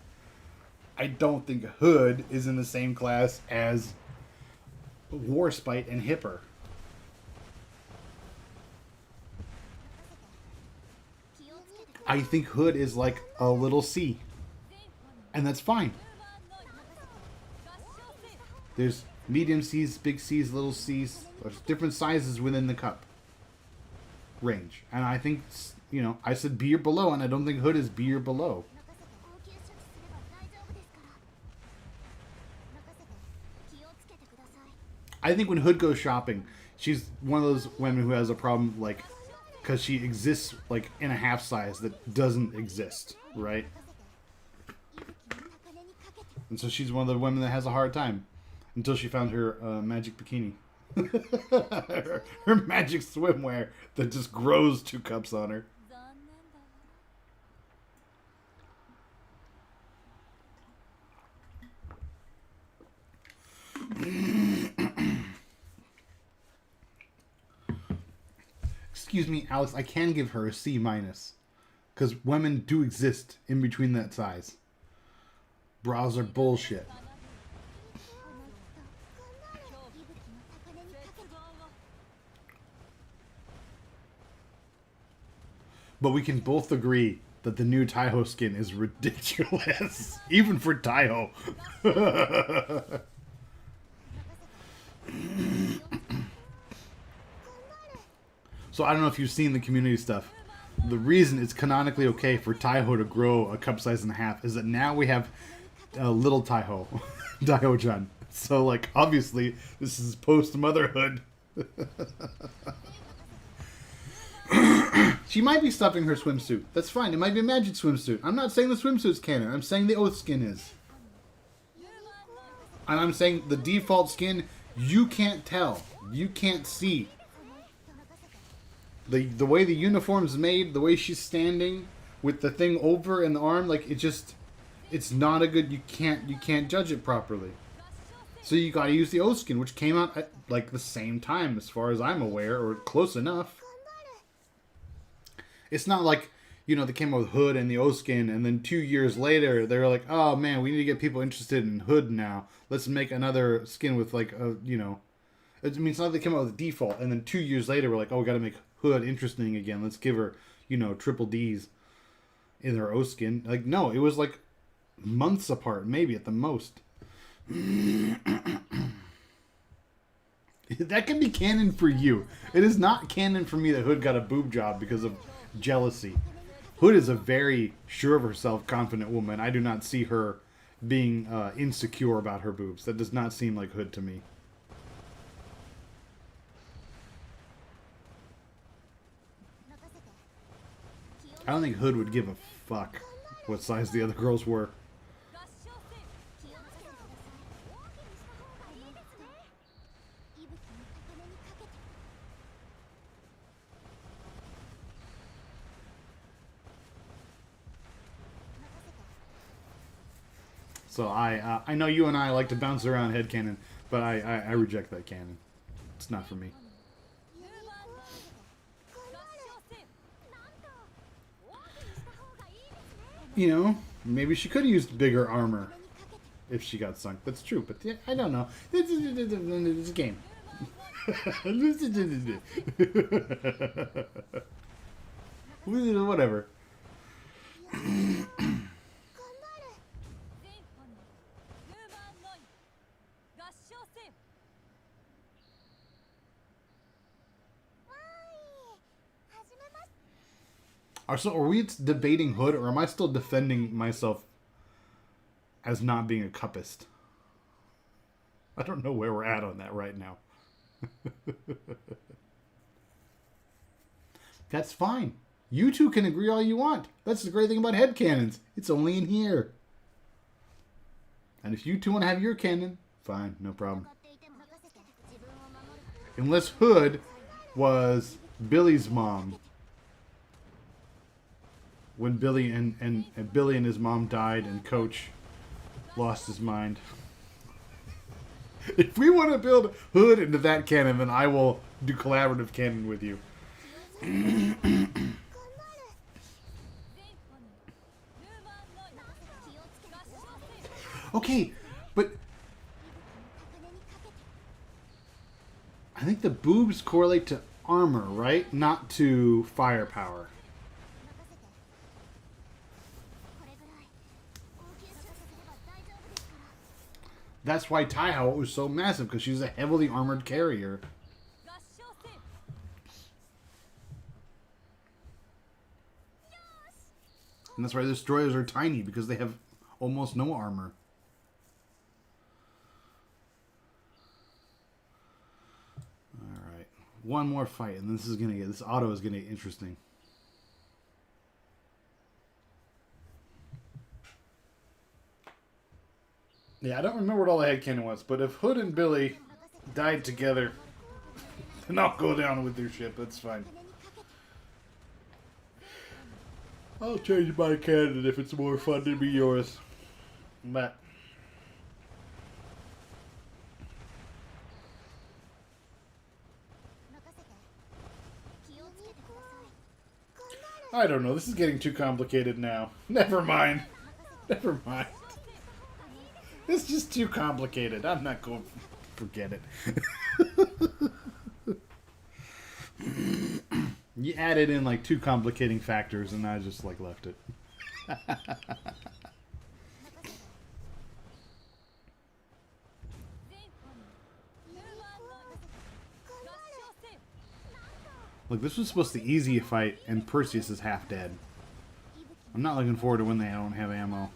I don't think Hood is in the same class as Warspite and Hipper. I think Hood is like a little C. And that's fine. There's medium C's, big C's, little C's. There's different sizes within the cup range. And I think, you know, I said B or below, and I don't think Hood is B or below. I think when Hood goes shopping, she's one of those women who has a problem, like, because she exists, like, in a half size that doesn't exist, right? And so she's one of the women that has a hard time until she found her magic bikini. her magic swimwear that just grows 2 cups on her. Excuse me, Alex, I can give her a C-. Because women do exist in between that size. Bras are bullshit. But we can both agree that the new Taiho skin is ridiculous. Even for Taiho. So I don't know if you've seen the community stuff. The reason it's canonically okay for Taiho to grow a cup size and a half is that now we have little Taiho. Taiho-chan. So, like, obviously, this is post-motherhood. She might be stuffing her swimsuit. That's fine. It might be a magic swimsuit. I'm not saying the swimsuit's canon. I'm saying the oath skin is. And I'm saying the default skin, you can't tell. You can't see. The way the uniform's made, the way she's standing with the thing over in the arm, like, it's not a good, you can't judge it properly. So you gotta use the oath skin, which came out at, like, the same time as far as I'm aware, or close enough. It's not like, you know, they came out with Hood and the oath skin, and then 2 years later, they're like, oh man, we need to get people interested in Hood now. Let's make another skin with, like, a, you know, I mean, it's not like they came out with the default, and then 2 years later, we're like, oh, we gotta make Hood interesting again. Let's give her, you know, triple D's in her oath skin. Like, no, it was like months apart, maybe at the most. That can be canon for you. It is not canon for me that Hood got a boob job because of jealousy. Hood is a very sure of herself, confident woman. I do not see her being insecure about her boobs. That does not seem like Hood to me. I don't think Hood would give a fuck what size the other girls were. So I know you and I like to bounce around headcanon, but I reject that canon. It's not for me. You know, maybe she could have used bigger armor if she got sunk. That's true, but yeah, I don't know. It's a game. Whatever. So are we debating Hood, or am I still defending myself as not being a cuppist? I don't know where we're at on that right now. That's fine. You two can agree all you want. That's the great thing about headcanons. It's only in here. And if you two want to have your canon, fine, no problem. Unless Hood was Billy's mom. When Billy and Billy and his mom died and Coach lost his mind. If we want to build Hood into that canon, then I will do collaborative canon with you. Okay, but I think the boobs correlate to armor, right? Not to firepower. That's why Taiho was so massive, because she's a heavily armored carrier. And that's why the destroyers are tiny, because they have almost no armor. Alright. One more fight, and this auto is gonna get interesting. Yeah, I don't remember what all the headcanon was, but if Hood and Billy died together, then I'll go down with their ship. That's fine. I'll change my canon if it's more fun to be yours. But I don't know. This is getting too complicated now. Never mind. Never mind. It's just too complicated. I'm not going to forget it. You added in like two complicating factors and I just like left it. Look, this was supposed to be easy fight and Perseus is half dead. I'm not looking forward to when they don't have ammo.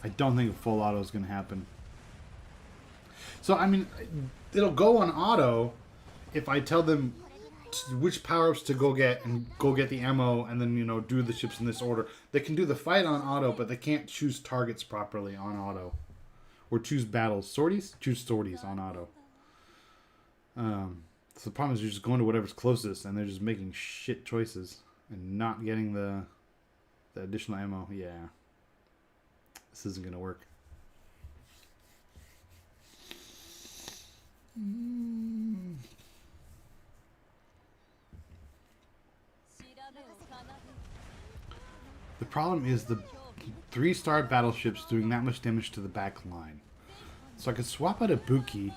I don't think a full auto is going to happen. So, I mean, it'll go on auto if I tell them which power-ups to go get and go get the ammo and then, you know, do the ships in this order. They can do the fight on auto, but they can't choose targets properly on auto. Or choose battles. Sorties? Choose sorties on auto. So the problem is you're just going to whatever's closest and they're just making shit choices and not getting the additional ammo. Yeah. This isn't going to work. The problem is the 3-star battleships doing that much damage to the back line. So I could swap out a Buki.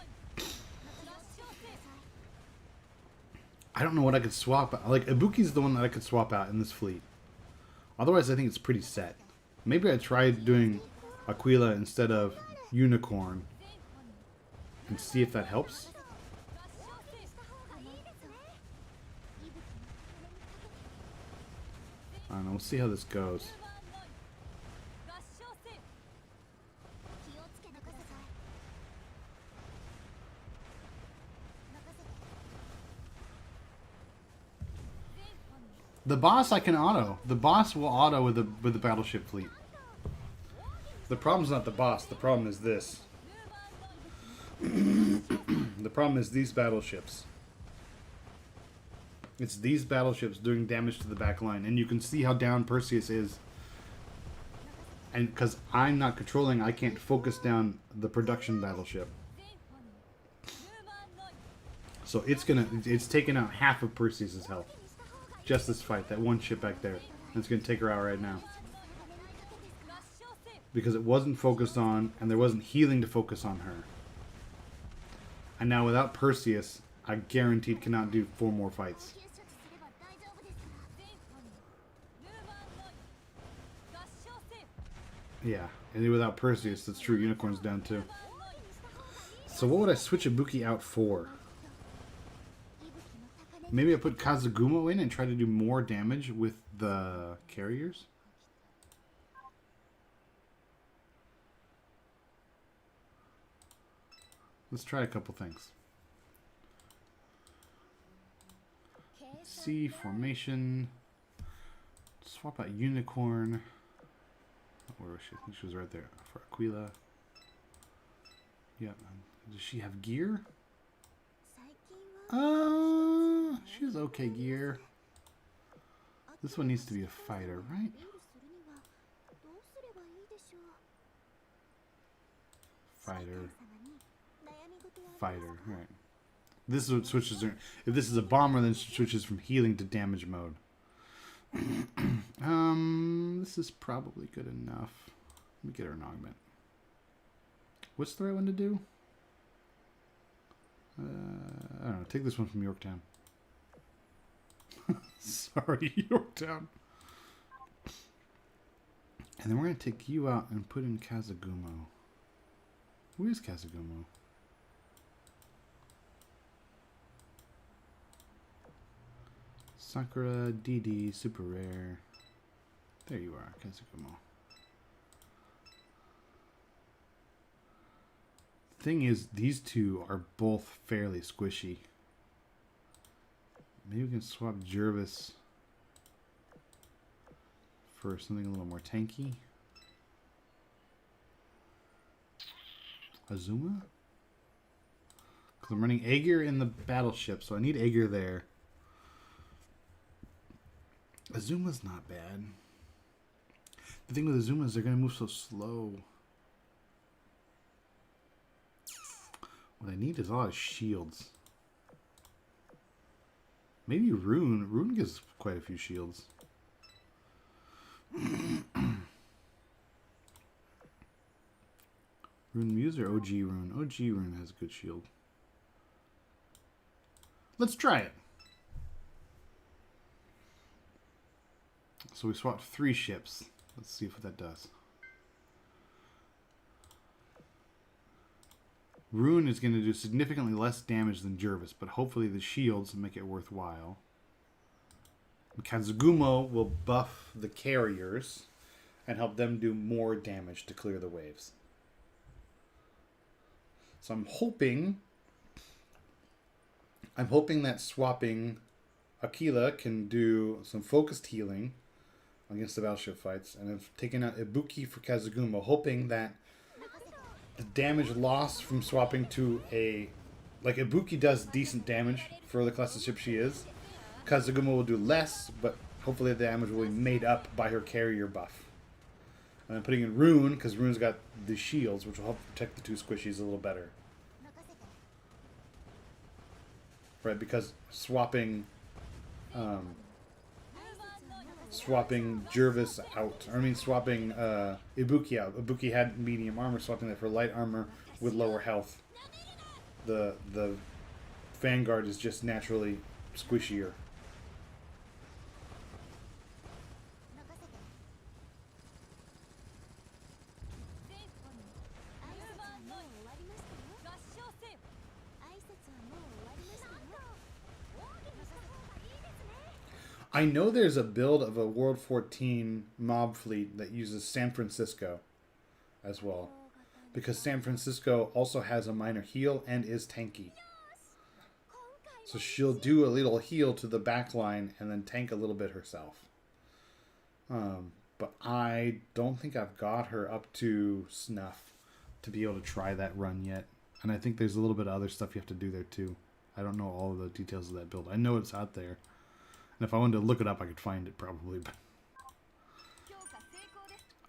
I don't know what I could swap out. Like, Ibuki's the one that I could swap out in this fleet. Otherwise, I think it's pretty set. Maybe I tried doing Aquila instead of Unicorn and see if that helps. I don't know. We'll see how this goes. The boss I can auto. The boss will auto with the battleship fleet. The problem's not the boss. The problem is this. The problem is these battleships. It's these battleships doing damage to the back line. And you can see how down Perseus is And because I'm not controlling, I can't focus down the production battleship. So it's taking out half of Perseus's health. Just this fight, that one ship back there. And it's gonna take her out right now. Because it wasn't focused on, and there wasn't healing to focus on her. And now without Perseus, I guaranteed cannot do 4 more fights. Yeah, and without Perseus, that's true. Unicorn's down too. So what would I switch Ibuki out for? Maybe I put Kazugumo in and try to do more damage with the carriers? Let's try a couple things. C formation. Swap out Unicorn. Where was she? I think she was right there for Aquila. Yeah. Does she have gear? She has okay gear. This one needs to be a fighter, right? Fighter. Fighter, right. This is what switches her. If this is a bomber, then she switches from healing to damage mode. This is probably good enough. Let me get her an augment. What's the right one to do? I don't know. Take this one from Yorktown. Sorry, Yorktown. And then we're going to take you out and put in Kazugumo. Who is Kazugumo? Sakura, DD, super rare. There you are, Kazugumo. Thing is, these two are both fairly squishy. Maybe we can swap Jervis for something a little more tanky. Azuma? Because I'm running Aegir in the battleship, so I need Aegir there. Azuma's not bad. The thing with Azuma is they're going to move so slow. What I need is a lot of shields. Maybe Rune. Rune gives quite a few shields. Rune Muse or OG Rune? OG Rune has a good shield. Let's try it. So we swapped 3 ships. Let's see what that does. Rune is going to do significantly less damage than Jervis, but hopefully the shields make it worthwhile. Kazugumo will buff the carriers and help them do more damage to clear the waves. So I'm hoping that swapping Aquila can do some focused healing against the battleship fights, and I've taken out Ibuki for Kazugumo, hoping that the damage lost from swapping to a... Like, Ibuki does decent damage for the class of ship she is. Kazugumo will do less, but hopefully the damage will be made up by her carrier buff. And I'm putting in Rune, because Rune's got the shields, which will help protect the 2 squishies a little better. Right, because swapping Jervis out, or I mean swapping Ibuki out. Ibuki had medium armor, swapping that for light armor with lower health. The Vanguard is just naturally squishier. I know there's a build of a World 14 mob fleet that uses San Francisco as well. Because San Francisco also has a minor heal and is tanky. So she'll do a little heal to the back line and then tank a little bit herself. But I don't think I've got her up to snuff to be able to try that run yet. And I think there's a little bit of other stuff you have to do there too. I don't know all of the details of that build. I know it's out there. And if I wanted to look it up, I could find it probably. But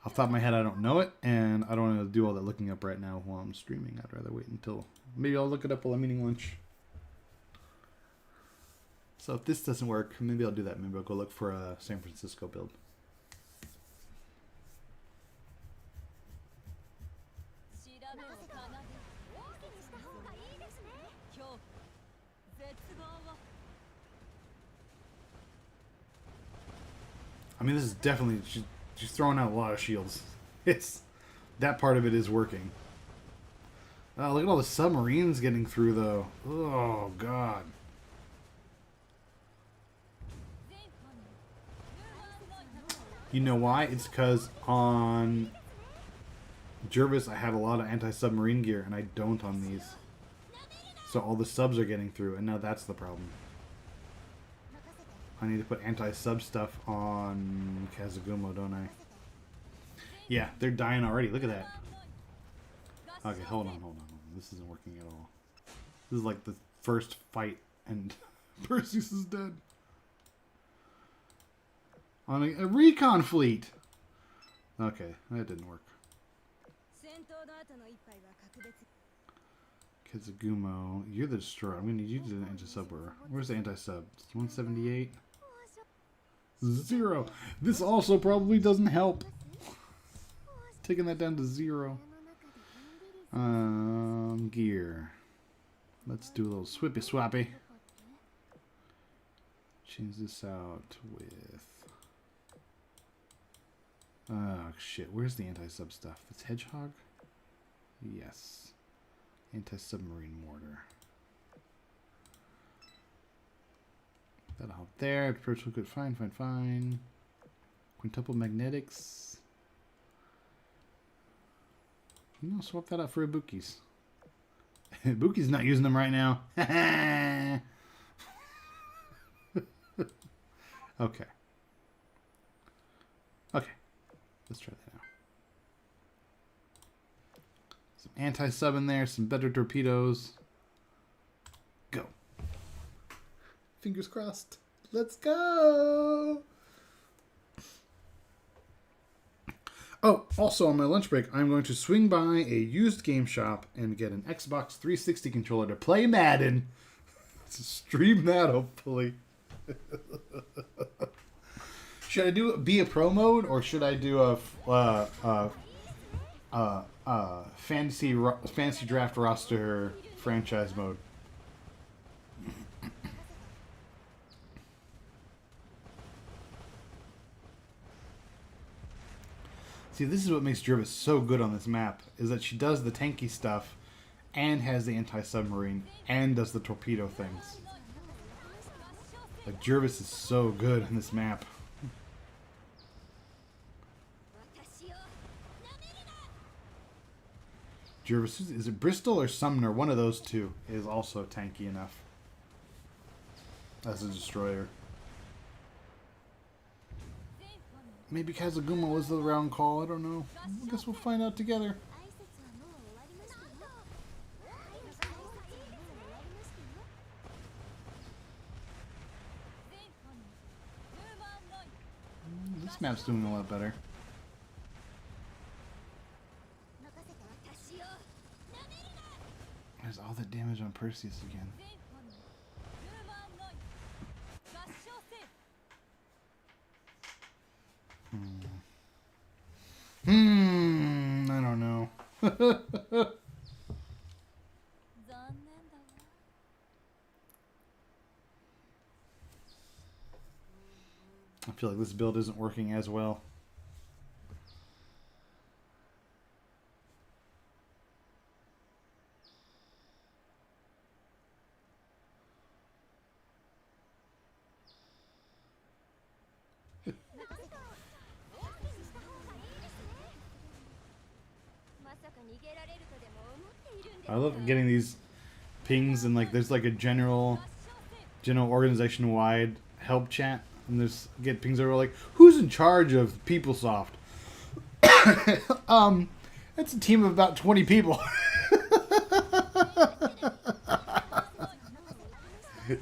Off the top of my head, I don't know it, and I don't want to do all that looking up right now while I'm streaming. I'd rather wait until... Maybe I'll look it up while I'm eating lunch. So if this doesn't work, maybe I'll do that. Maybe I'll go look for a San Francisco build. I mean, this is definitely... She's throwing out a lot of shields. That part of it is working. Oh, look at all the submarines getting through, though. Oh, God. You know why? It's because on Jervis, I had a lot of anti-submarine gear, and I don't on these. So all the subs are getting through, and now that's the problem. I need to put anti-sub stuff on Kazagumo, don't I? Yeah, they're dying already. Look at that. Okay, hold on. This isn't working at all. This is like the first fight, and Perseus is dead. On a recon fleet. Okay, that didn't work. Kazagumo, you're the destroyer. I'm going to need you to do the anti-sub. Where's the anti-sub? 178? 0. This also probably doesn't help. Taking that down to 0. Gear. Let's do a little swippy swappy. Change this out with... Oh, shit. Where's the anti-sub stuff? It's Hedgehog? Yes. Anti-submarine mortar. That'll help there. Personal good. Fine. Quintuple magnetics. You know, swap that out for Ibuki's. Ibuki's not using them right now. Okay. Let's try that out. Some anti-sub in there, some better torpedoes. Go. Fingers crossed. Let's go. Oh, also on my lunch break, I'm going to swing by a used game shop and get an Xbox 360 controller to play Madden. To stream that, hopefully. Should I be a pro mode, or should I do a fantasy draft roster franchise mode? See, this is what makes Jervis so good on this map, is that she does the tanky stuff and has the anti-submarine and does the torpedo things. Like, Jervis is so good on this map. Jervis, is it Bristol or Sumner? One of those two is also tanky enough as a destroyer. Maybe Kazagumo was the round call. I don't know. I guess we'll find out together. This map's doing a lot better. There's all the damage on Perseus again. I don't know. I feel like this build isn't working as well. I love getting these pings and like there's like a general organization-wide help chat, and there's get pings that are like, who's in charge of PeopleSoft? It's a team of about 20 people.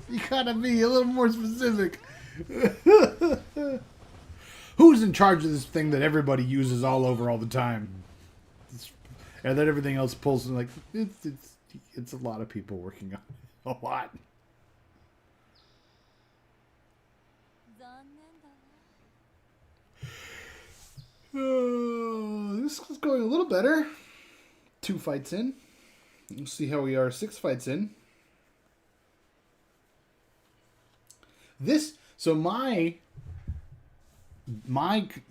You gotta be a little more specific. Who's Who's in charge of this thing that everybody uses all over all the time? And then everything else pulls like it's a lot of people working on it. A lot. This is going a little better. 2 fights in. We'll see how we are 6 fights in. So my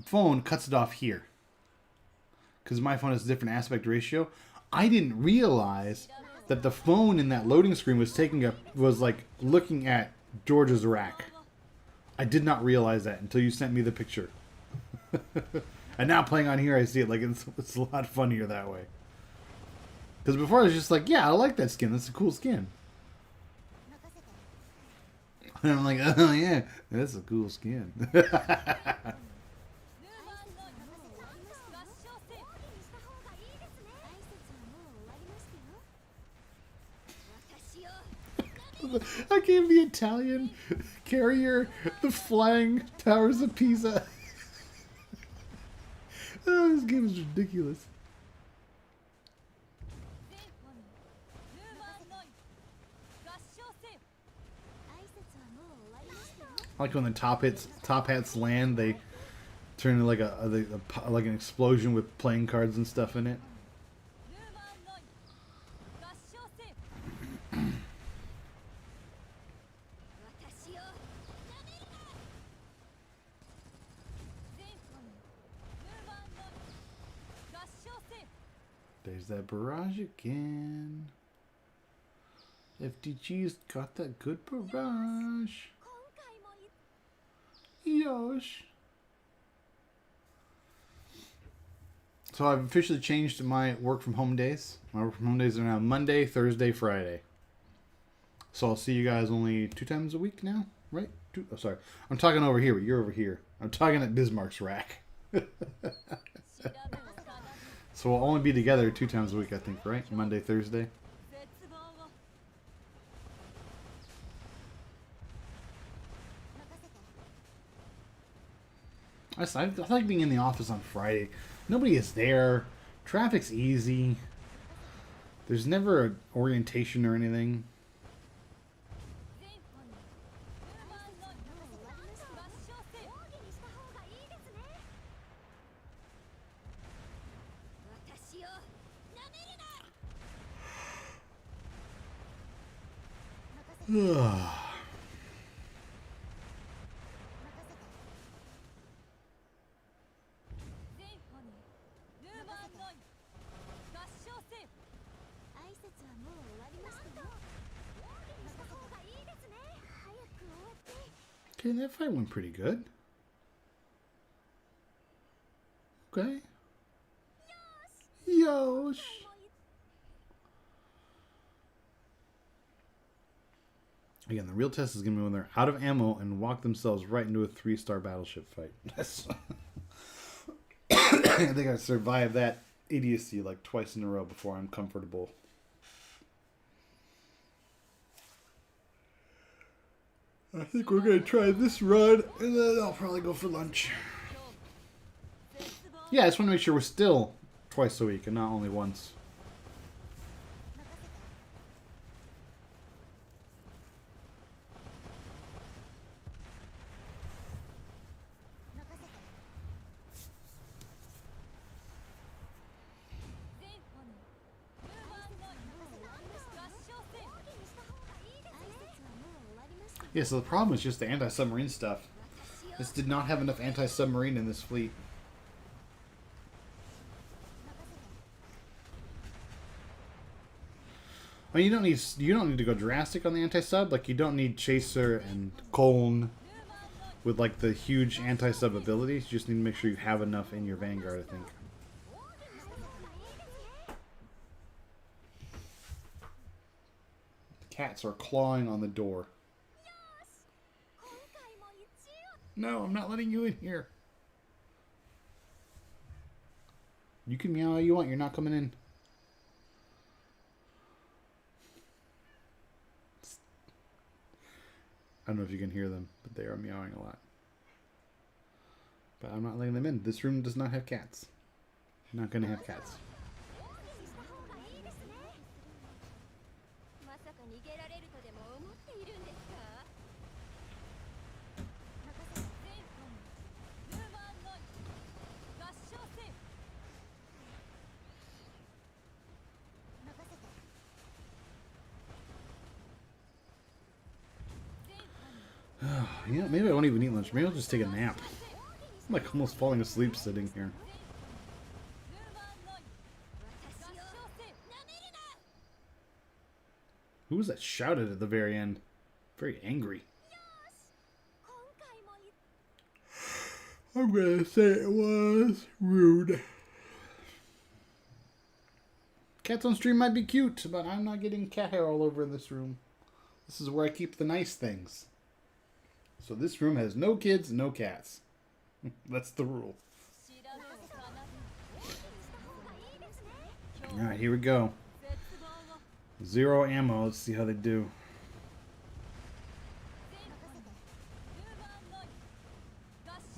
phone cuts it off here. Because my phone has a different aspect ratio. I didn't realize that the phone in that loading screen was like looking at George's rack. I did not realize that until you sent me the picture. And now playing on here, I see it. Like it's a lot funnier that way. Because before I was just like, yeah, I like that skin. That's a cool skin. And I'm like, oh yeah, that's a cool skin. I gave the Italian carrier the flying towers of Pisa. Oh, this game is ridiculous. I like when the top hats land, they turn into like like an explosion with playing cards and stuff in it. There's that barrage again. FDG's got that good barrage. Yosh. So I've officially changed my work from home days. My work from home days are now Monday, Thursday, Friday. So I'll see you guys only 2 times a week now, right? Oh, sorry. I'm talking over here, but you're over here. I'm talking at Bismarck's rack. So we'll only be together 2 times a week, I think, right? Monday, Thursday. I like being in the office on Friday. Nobody is there. Traffic's easy. There's never an orientation or anything. Okay, that fight went pretty good. Okay. Yosh. Again, the real test is going to be when they're out of ammo and walk themselves right into a 3-star battleship fight. I think I survived that idiocy like twice in a row before I'm comfortable. I think we're going to try this run, and then I'll probably go for lunch. Yeah, I just want to make sure we're still twice a week and not only once. Yeah, so the problem is just the anti-submarine stuff. This did not have enough anti-submarine in this fleet. I mean, you don't need to go drastic on the anti-sub. Like, you don't need Chaser and Colne with like the huge anti-sub abilities. You just need to make sure you have enough in your Vanguard, I think. The cats are clawing on the door. No, I'm not letting you in here. You can meow all you want. You're not coming in. I don't know if you can hear them, but they are meowing a lot. But I'm not letting them in. This room does not have cats. I'm not gonna have cats. You know, maybe I won't even eat lunch. Maybe I'll just take a nap. I'm like almost falling asleep sitting here. Who was that shouted at the very end? Very angry. I'm gonna say it was rude. Cats on stream might be cute, but I'm not getting cat hair all over this room. This is where I keep the nice things. So this room has no kids, no cats. That's the rule. Alright, here we go. 0 ammo. Let's see how they do.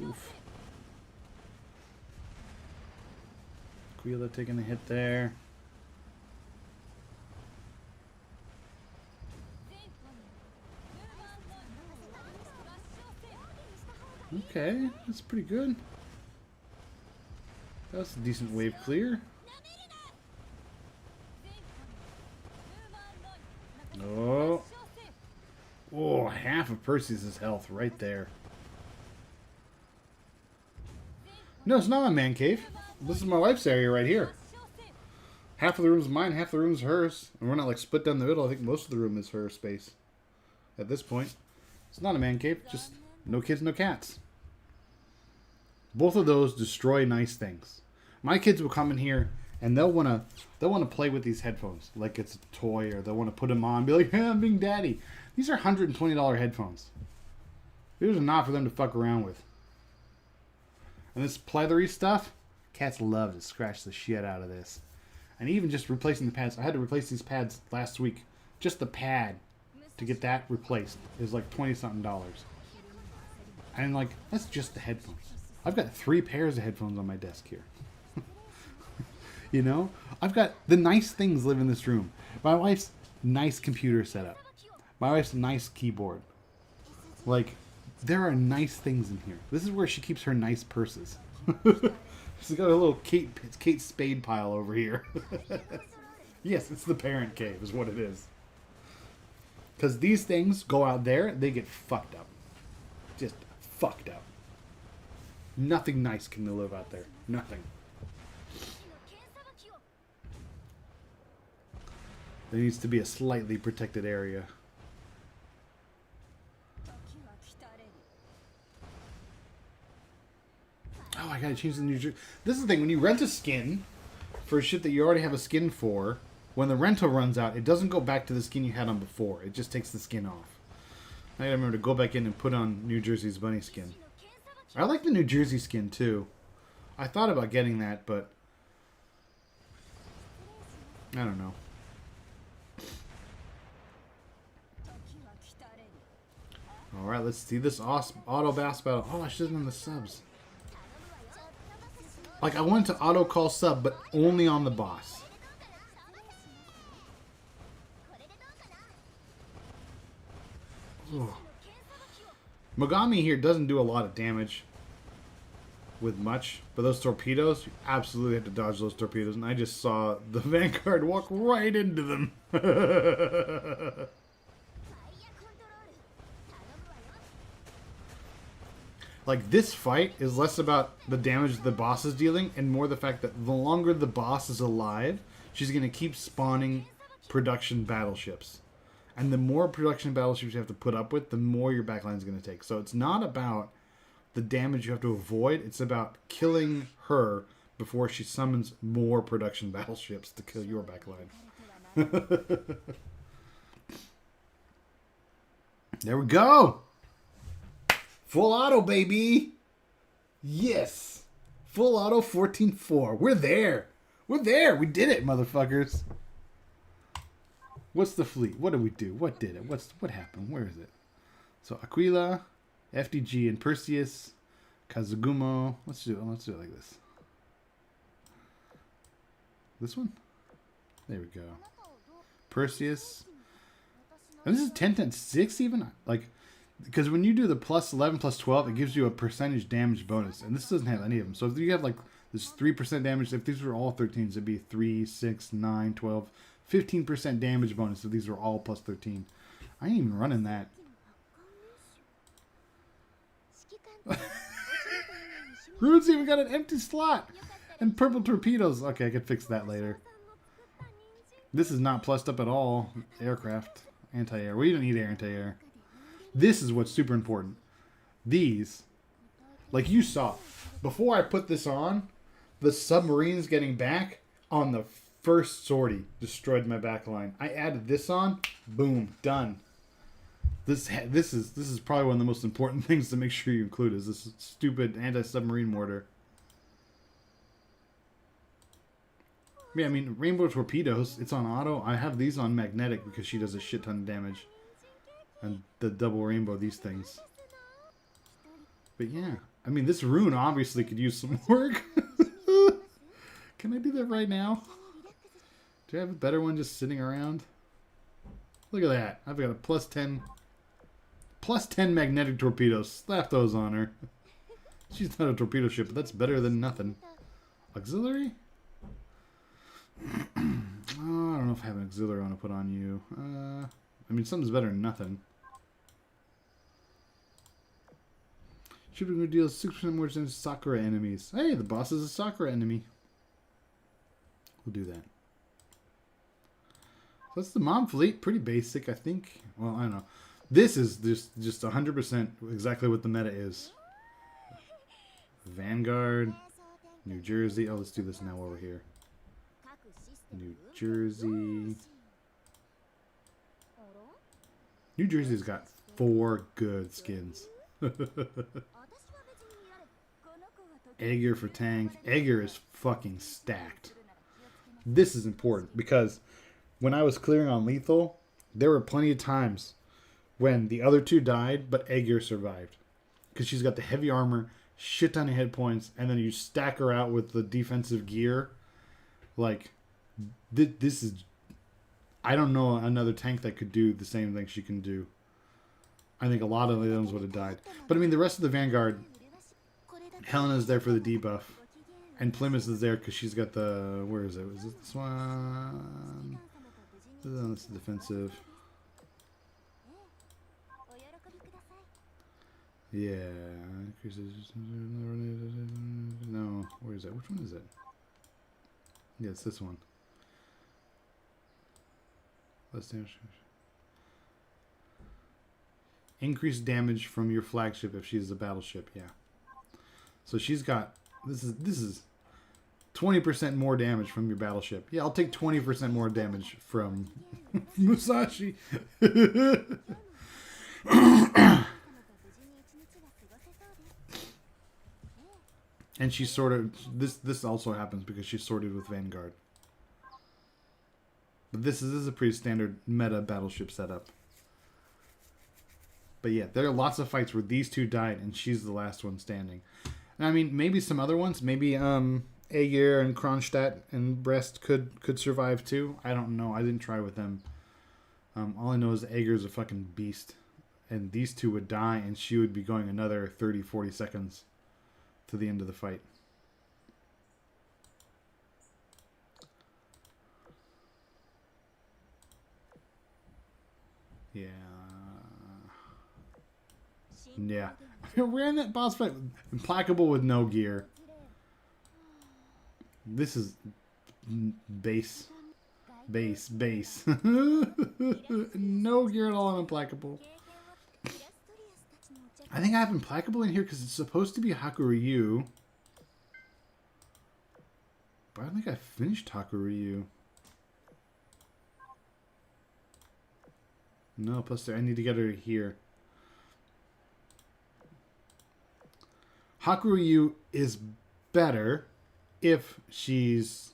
Oof. Aquila taking a hit there. Okay, that's pretty good. That's a decent wave clear. Oh. Oh, half of Perseus' health right there. No, it's not my man cave. This is my wife's area right here. Half of the room's mine, half the room's hers. And we're not like split down the middle. I think most of the room is her space. At this point. It's not a man cave, just no kids, no cats. Both of those destroy nice things. My kids will come in here and they'll wanna play with these headphones like it's a toy, or they'll want to put them on and be like, hey, I'm being daddy. These are $120 headphones. These are not for them to fuck around with. And this pleathery stuff, cats love to scratch the shit out of this. And even just replacing the pads. I had to replace these pads last week. Just the pad to get that replaced is like $20-something. And like, that's just the headphones. I've got 3 pairs of headphones on my desk here. You know? I've got the nice things live in this room. My wife's nice computer setup. My wife's nice keyboard. Like, there are nice things in here. This is where she keeps her nice purses. She's got a little Kate Spade pile over here. Yes, it's the parent cave is what it is. Because these things go out there, they get fucked up. Just fucked up. Nothing nice can live out there. Nothing. There needs to be a slightly protected area. Oh, I gotta change the New Jersey. This is the thing, when you rent a skin for shit that you already have a skin for, when the rental runs out, it doesn't go back to the skin you had on before. It just takes the skin off. I gotta remember to go back in and put on New Jersey's bunny skin. I like the New Jersey skin too. I thought about getting that, but I don't know. Alright, let's see this auto bass battle. Oh, I should have done the subs. Like, I wanted to auto call sub, but only on the boss. Ugh. Mogami here doesn't do a lot of damage with much, but those torpedoes, you absolutely have to dodge those torpedoes, and I just saw the Vanguard walk right into them. Like, this fight is less about the damage the boss is dealing and more the fact that the longer the boss is alive, she's going to keep spawning production battleships. And the more production battleships you have to put up with, the more your backline is going to take. So it's not about the damage you have to avoid. It's about killing her before she summons more production battleships to kill your backline. There we go. Full auto, baby. Yes. Full auto 14-4. We're there. We're there. We did it, motherfuckers. What's the fleet? What did we do? What did it? What happened? Where is it? So Aquila, FDG, and Perseus Kazugumo. Let's do it like this. This one? There we go. Perseus. And this is 10-6 even? Like, because when you do the plus 11, plus 12, it gives you a percentage damage bonus. And this doesn't have any of them. So if you have like this 3% damage, if these were all 13s, it'd be 3, 6, 9, 12, 15% damage bonus if these were all plus 13. I ain't even running that. Rude's even got an empty slot. And purple torpedoes. Okay, I could fix that later. This is not plussed up at all. Aircraft. Anti-air. We don't need anti-air. This is what's super important. These, like you saw, before I put this on, the submarines getting back on the first sortie destroyed my backline. I added this on. Boom. Done. This is probably one of the most important things to make sure you include is this stupid anti-submarine mortar. Yeah, I mean, Rainbow Torpedoes, it's on auto. I have these on magnetic because she does a shit ton of damage. And the double rainbow, these things. But yeah, I mean, this rune obviously could use some work. Can I do that right now? Do I have a better one just sitting around? Look at that. I've got a plus 10 magnetic torpedoes. Slap those on her. She's not a torpedo ship, but that's better than nothing. Auxiliary? Oh, I don't know if I have an auxiliary I want to put on you. I mean, something's better than nothing. Shipping would deal 6% more damage to Sakura enemies. Hey, the boss is a Sakura enemy. We'll do that. So that's the Mob Fleet. Pretty basic, I think. Well, I don't know. This is just 100% exactly what the meta is. Vanguard. New Jersey. Oh, let's do this now while we're here. New Jersey. New Jersey's got 4 good skins. Aegir for tank. Aegir is fucking stacked. This is important because when I was clearing on lethal, there were plenty of times when the other 2 died, but Aegir survived. Because she's got the heavy armor, shit ton of hit points, and then you stack her out with the defensive gear. Like, this is... I don't know another tank that could do the same thing she can do. I think a lot of them would have died. But I mean, the rest of the Vanguard, Helena's there for the debuff. And Plymouth is there because she's got the... Where is it? Is it this one? Oh, this is defensive. Yeah. No. Where is that? Which one is it? Yeah, it's this one. Less damage. Increased damage from your flagship if she's a battleship. Yeah. So she's got... This is 20% more damage from your battleship. Yeah, I'll take 20% more damage from Musashi. And she's sort of... This also happens because she's sorted with Vanguard. But this is a pretty standard meta battleship setup. But yeah, there are lots of fights where these 2 died and she's the last one standing. And I mean, maybe some other ones. Maybe Aegir and Kronstadt and Brest could survive too. I don't know. I didn't try with them. All I know is Aegir's a fucking beast. And these 2 would die and she would be going another 30, 40 seconds to the end of the fight. Yeah. Yeah. We're in that boss fight. Implacable with no gear. This is base. Base. No gear at all on Implacable. I think I have Implacable in here because it's supposed to be Hakuryu. But I don't think I finished Hakuryu. No, plus I need to get her here. Hakuryu is better if she's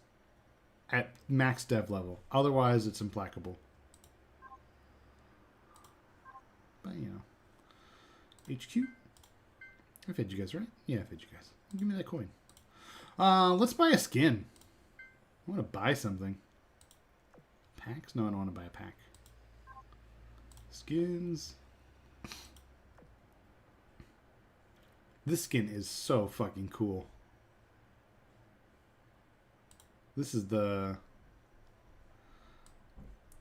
at max dev level. Otherwise, it's Implacable. But, you know. HQ. I fed you guys, right? Yeah, I fed you guys. Give me that coin. Let's buy a skin. I want to buy something. Packs? No, I don't want to buy a pack. Skins. This skin is so fucking cool. This is the...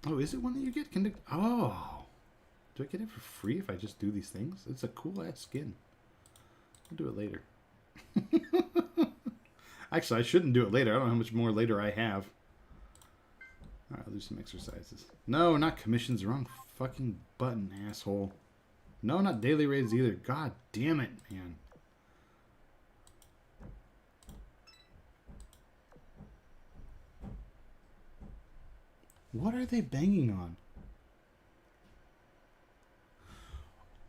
Oh, is it one that you get? Can it... Oh. Do I get it for free if I just do these things? It's a cool-ass skin. I'll do it later. Actually, I shouldn't do it later. I don't know how much more later I have. Alright, I'll do some exercises. No, not commissions. Wrong fucking button, asshole. No, not daily raids either. God damn it, man. What are they banging on?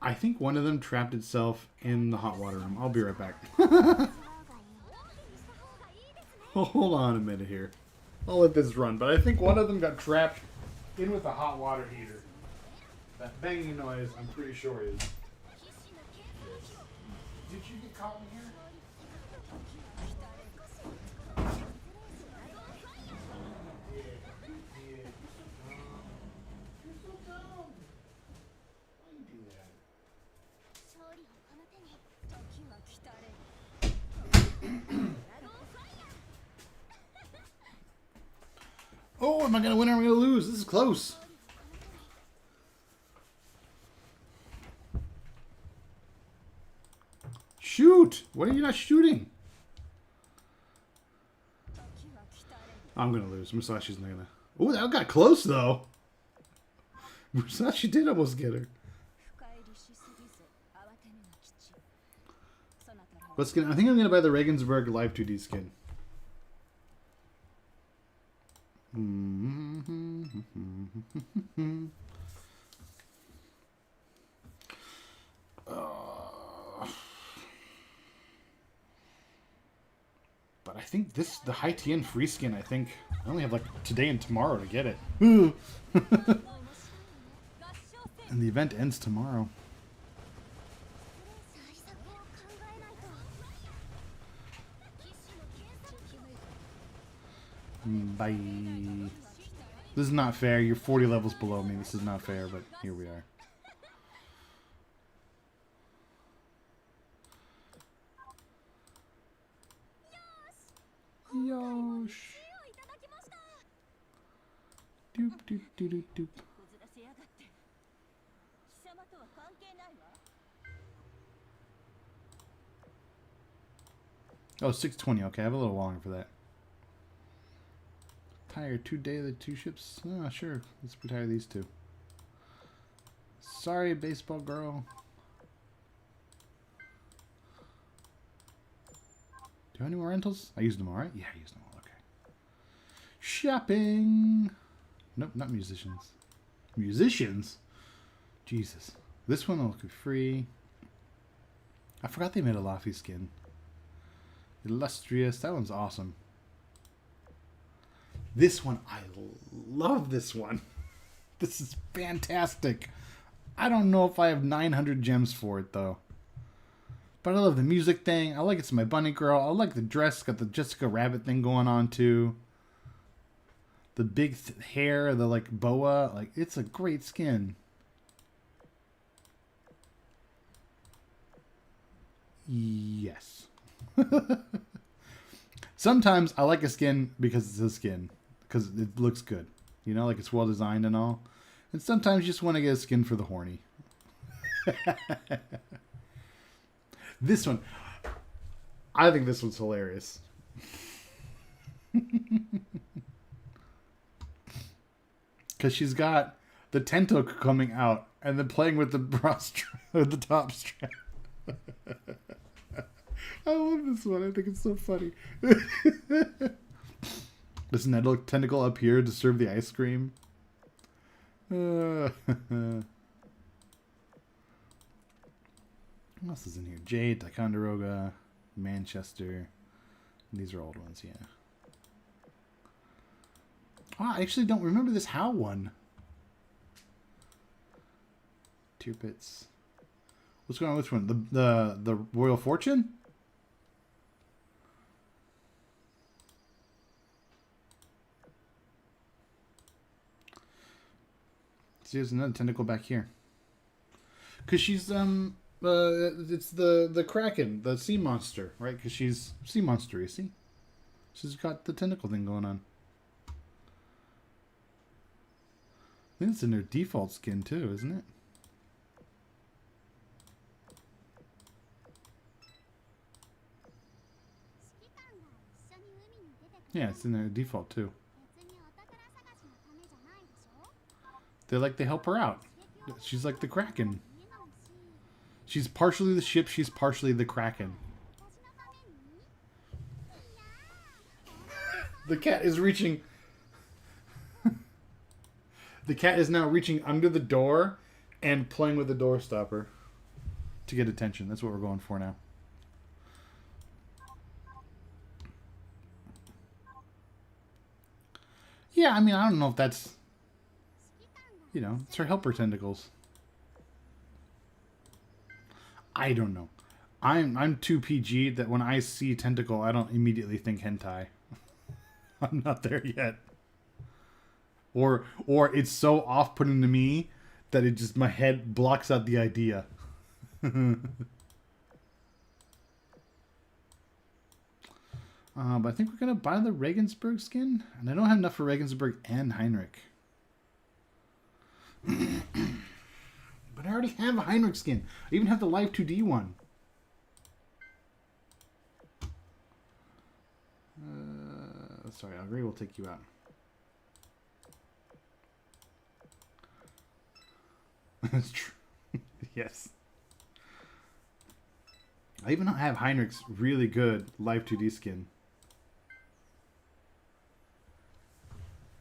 I think one of them trapped itself in the hot water room. I'll be right back. Oh, hold on a minute here. I'll let this run. But I think one of them got trapped in with a hot water heater. That banging noise, I'm pretty sure is. Did you get caught in here? Oh, am I going to win or am I going to lose? This is close. Shoot! Why are you not shooting? I'm going to lose. Musashi's not going to... Oh, that got close, though. Musashi did almost get her. What skin? I think I'm going to buy the Regensburg Live 2D skin. But I think this, the High Tien free skin, I think I only have like today and tomorrow to get it. And the event ends tomorrow. Bye. This is not fair. You're 40 levels below me. This is not fair, but here we are. Yosh. Doop, doop, doop, doop, doop. Oh, 620. Okay, I have a little longer for that. Tire 2 daily, 2 ships. Oh, sure. Let's retire these 2. Sorry, baseball girl. Do I have any more rentals? I used them all, right? Yeah, I used them all. Okay. Shopping. Nope, not musicians. Musicians? Jesus. This one will be free. I forgot they made a Laffy skin. Illustrious. That one's awesome. This one, I love this one. This is fantastic. I don't know if I have 900 gems for it, though. But I love the music thing. I like it's my bunny girl. I like the dress. Got the Jessica Rabbit thing going on, too. The big hair, the, like, boa. Like, it's a great skin. Yes. Sometimes I like a skin because it's a skin. Because it looks good. You know, like it's well designed and all. And sometimes you just want to get a skin for the horny. This one. I think this one's hilarious. Because she's got the Tento coming out and then playing with the bra strap, with the top strap. I love this one. I think it's so funny. Doesn't that look tentacle up here to serve the ice cream? What else is in here? Jade, Ticonderoga, Manchester. These are old ones, yeah. Oh, I actually don't remember this How one. Tear pits. What's going on with which one? The Royal Fortune? See, there's another tentacle back here. Cause she's it's the Kraken, the sea monster, right? Cause she's sea monster, you see? She's got the tentacle thing going on. I think it's in her default skin too, isn't it? Yeah, it's in their default too. They help her out. She's like the Kraken. She's partially the ship, she's partially the Kraken. The cat is reaching... The cat is now reaching under the door and playing with the door stopper to get attention. That's what we're going for now. Yeah, I mean, I don't know if that's... You know, it's her helper tentacles. I don't know. I'm too PG that when I see tentacle, I don't immediately think hentai. I'm not there yet. Or it's so off-putting to me that it just, my head blocks out the idea. But I think we're going to buy the Regensburg skin. And I don't have enough for Regensburg and Heinrich. But I already have a Heinrich skin. I even have the Live 2D one. Sorry, I agree. We'll take you out. That's true. Yes. I even have Heinrich's really good Live 2D skin.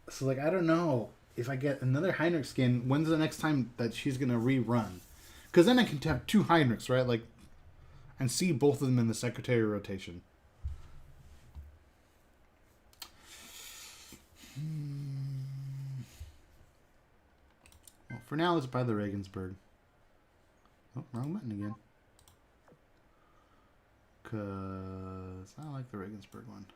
So, like, I don't know if I get another Heinrich skin, when's the next time that she's going to rerun? Because then I can have two Heinrichs, right? Like, and see both of them in the secretary rotation. Well, for now, let's buy the Regensburg. Oh, wrong button again. Because I like the Regensburg one.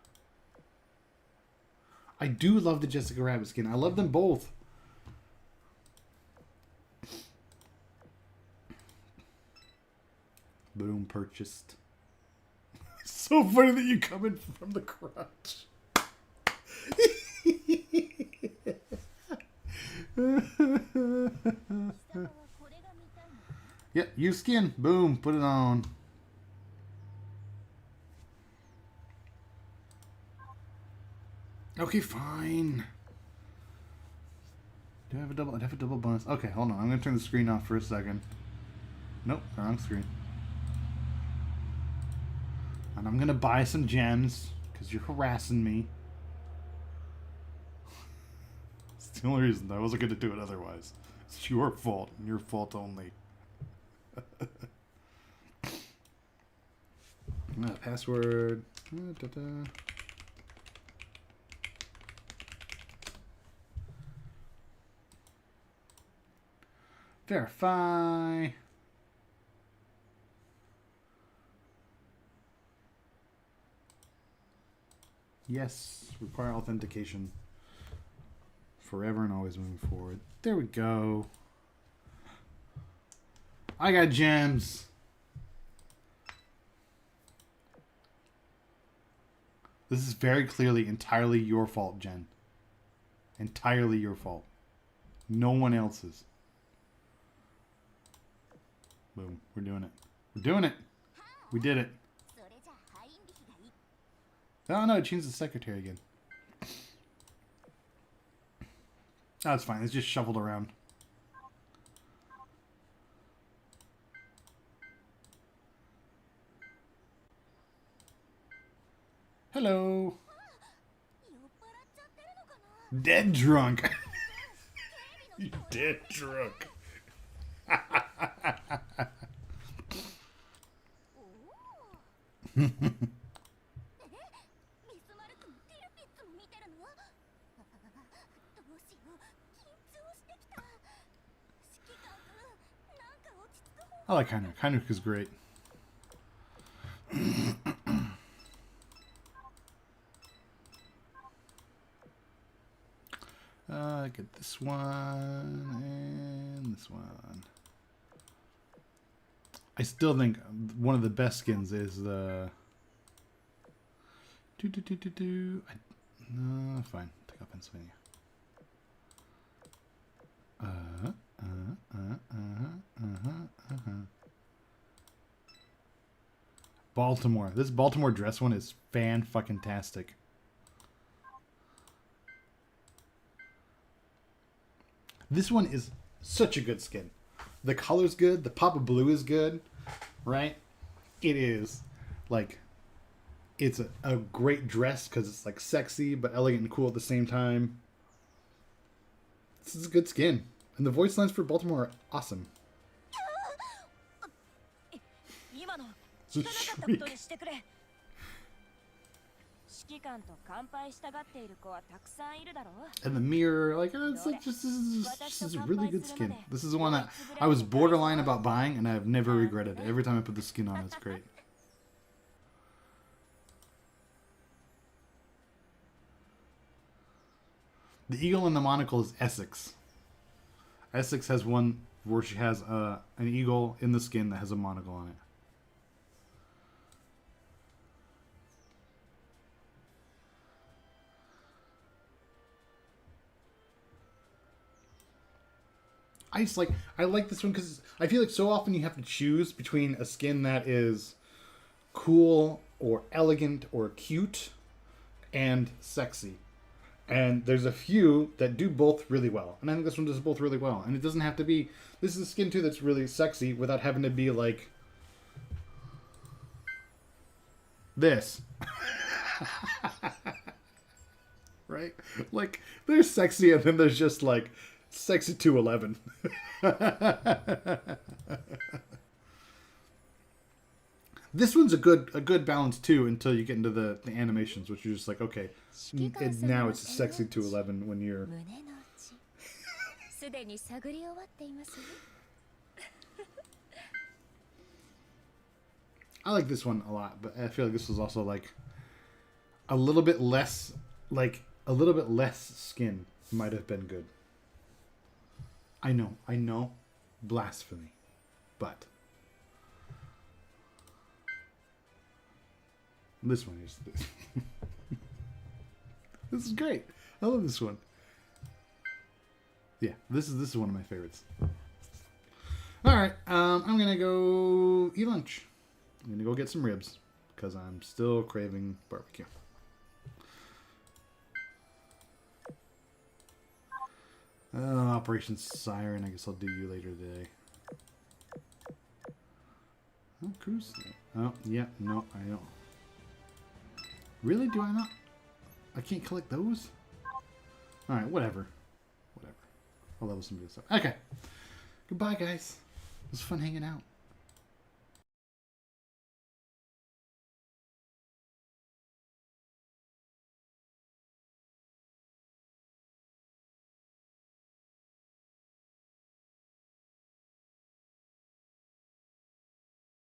I do love the Jessica Rabbit skin. I love them both. Boom, purchased. It's so funny that you come in from the crotch. Yeah, use skin. Boom, put it on. Okay, fine. Do I have a double? I'd have a double bonus. Okay, hold on. I'm gonna turn the screen off for a second. Nope, wrong screen. And I'm gonna buy some gems because you're harassing me. It's the only reason I wasn't gonna do it otherwise. It's your fault and your fault only. Password. Verify. Yes, require authentication. Forever and always moving forward. There we go. I got gems. This is very clearly entirely your fault, Jen. Entirely your fault. No one else's. Boom. We're doing it. We're doing it. We did it. Oh no, it changed the secretary again. Oh, it's fine. It's just shuffled around. Hello. Dead drunk. You dead drunk. I like Heinrich. Heinrich is great. Get this one and this one. I still think one of the best skins is the... No, fine. Take out Pennsylvania. Baltimore. This Baltimore dress one is fan-fucking-tastic. This one is such a good skin. The color's good. The pop of blue is good. Right? It is. Like, it's a great dress because it's, like, sexy but elegant and cool at the same time. This is a good skin. And the voice lines for Baltimore are awesome. Shriek. And the mirror, like, it's like this is a really good skin. This is the one that I was borderline about buying, and I've never regretted it. Every time I put the skin on, it's great. The eagle in the monocle is Essex. Essex has one where she has an eagle in the skin that has a monocle on it. I like this one because I feel like so often you have to choose between a skin that is cool or elegant or cute and sexy. And there's a few that do both really well. And I think this one does both really well. And it doesn't have to be... This is a skin, too, that's really sexy without having to be, like... this. Right? Like, there's sexy and then there's just, like, sexy 211. This one's a good balance too until you get into the animations, which are just like, okay, now it's sexy 211 when you're... I like this one a lot, but I feel like this was also like a little bit less skin might have been good. I know, blasphemy, but this one is this is great. I love this one. Yeah, this is one of my favorites. All right, I'm gonna go eat lunch. I'm gonna go get some ribs because I'm still craving barbecue. Operation Siren. I guess I'll do you later today. Oh, cruise. Oh, yeah. No, I don't. Really? Do I not? I can't collect those? Alright, whatever. Whatever. I'll level some of this up. Okay. Goodbye, guys. It was fun hanging out.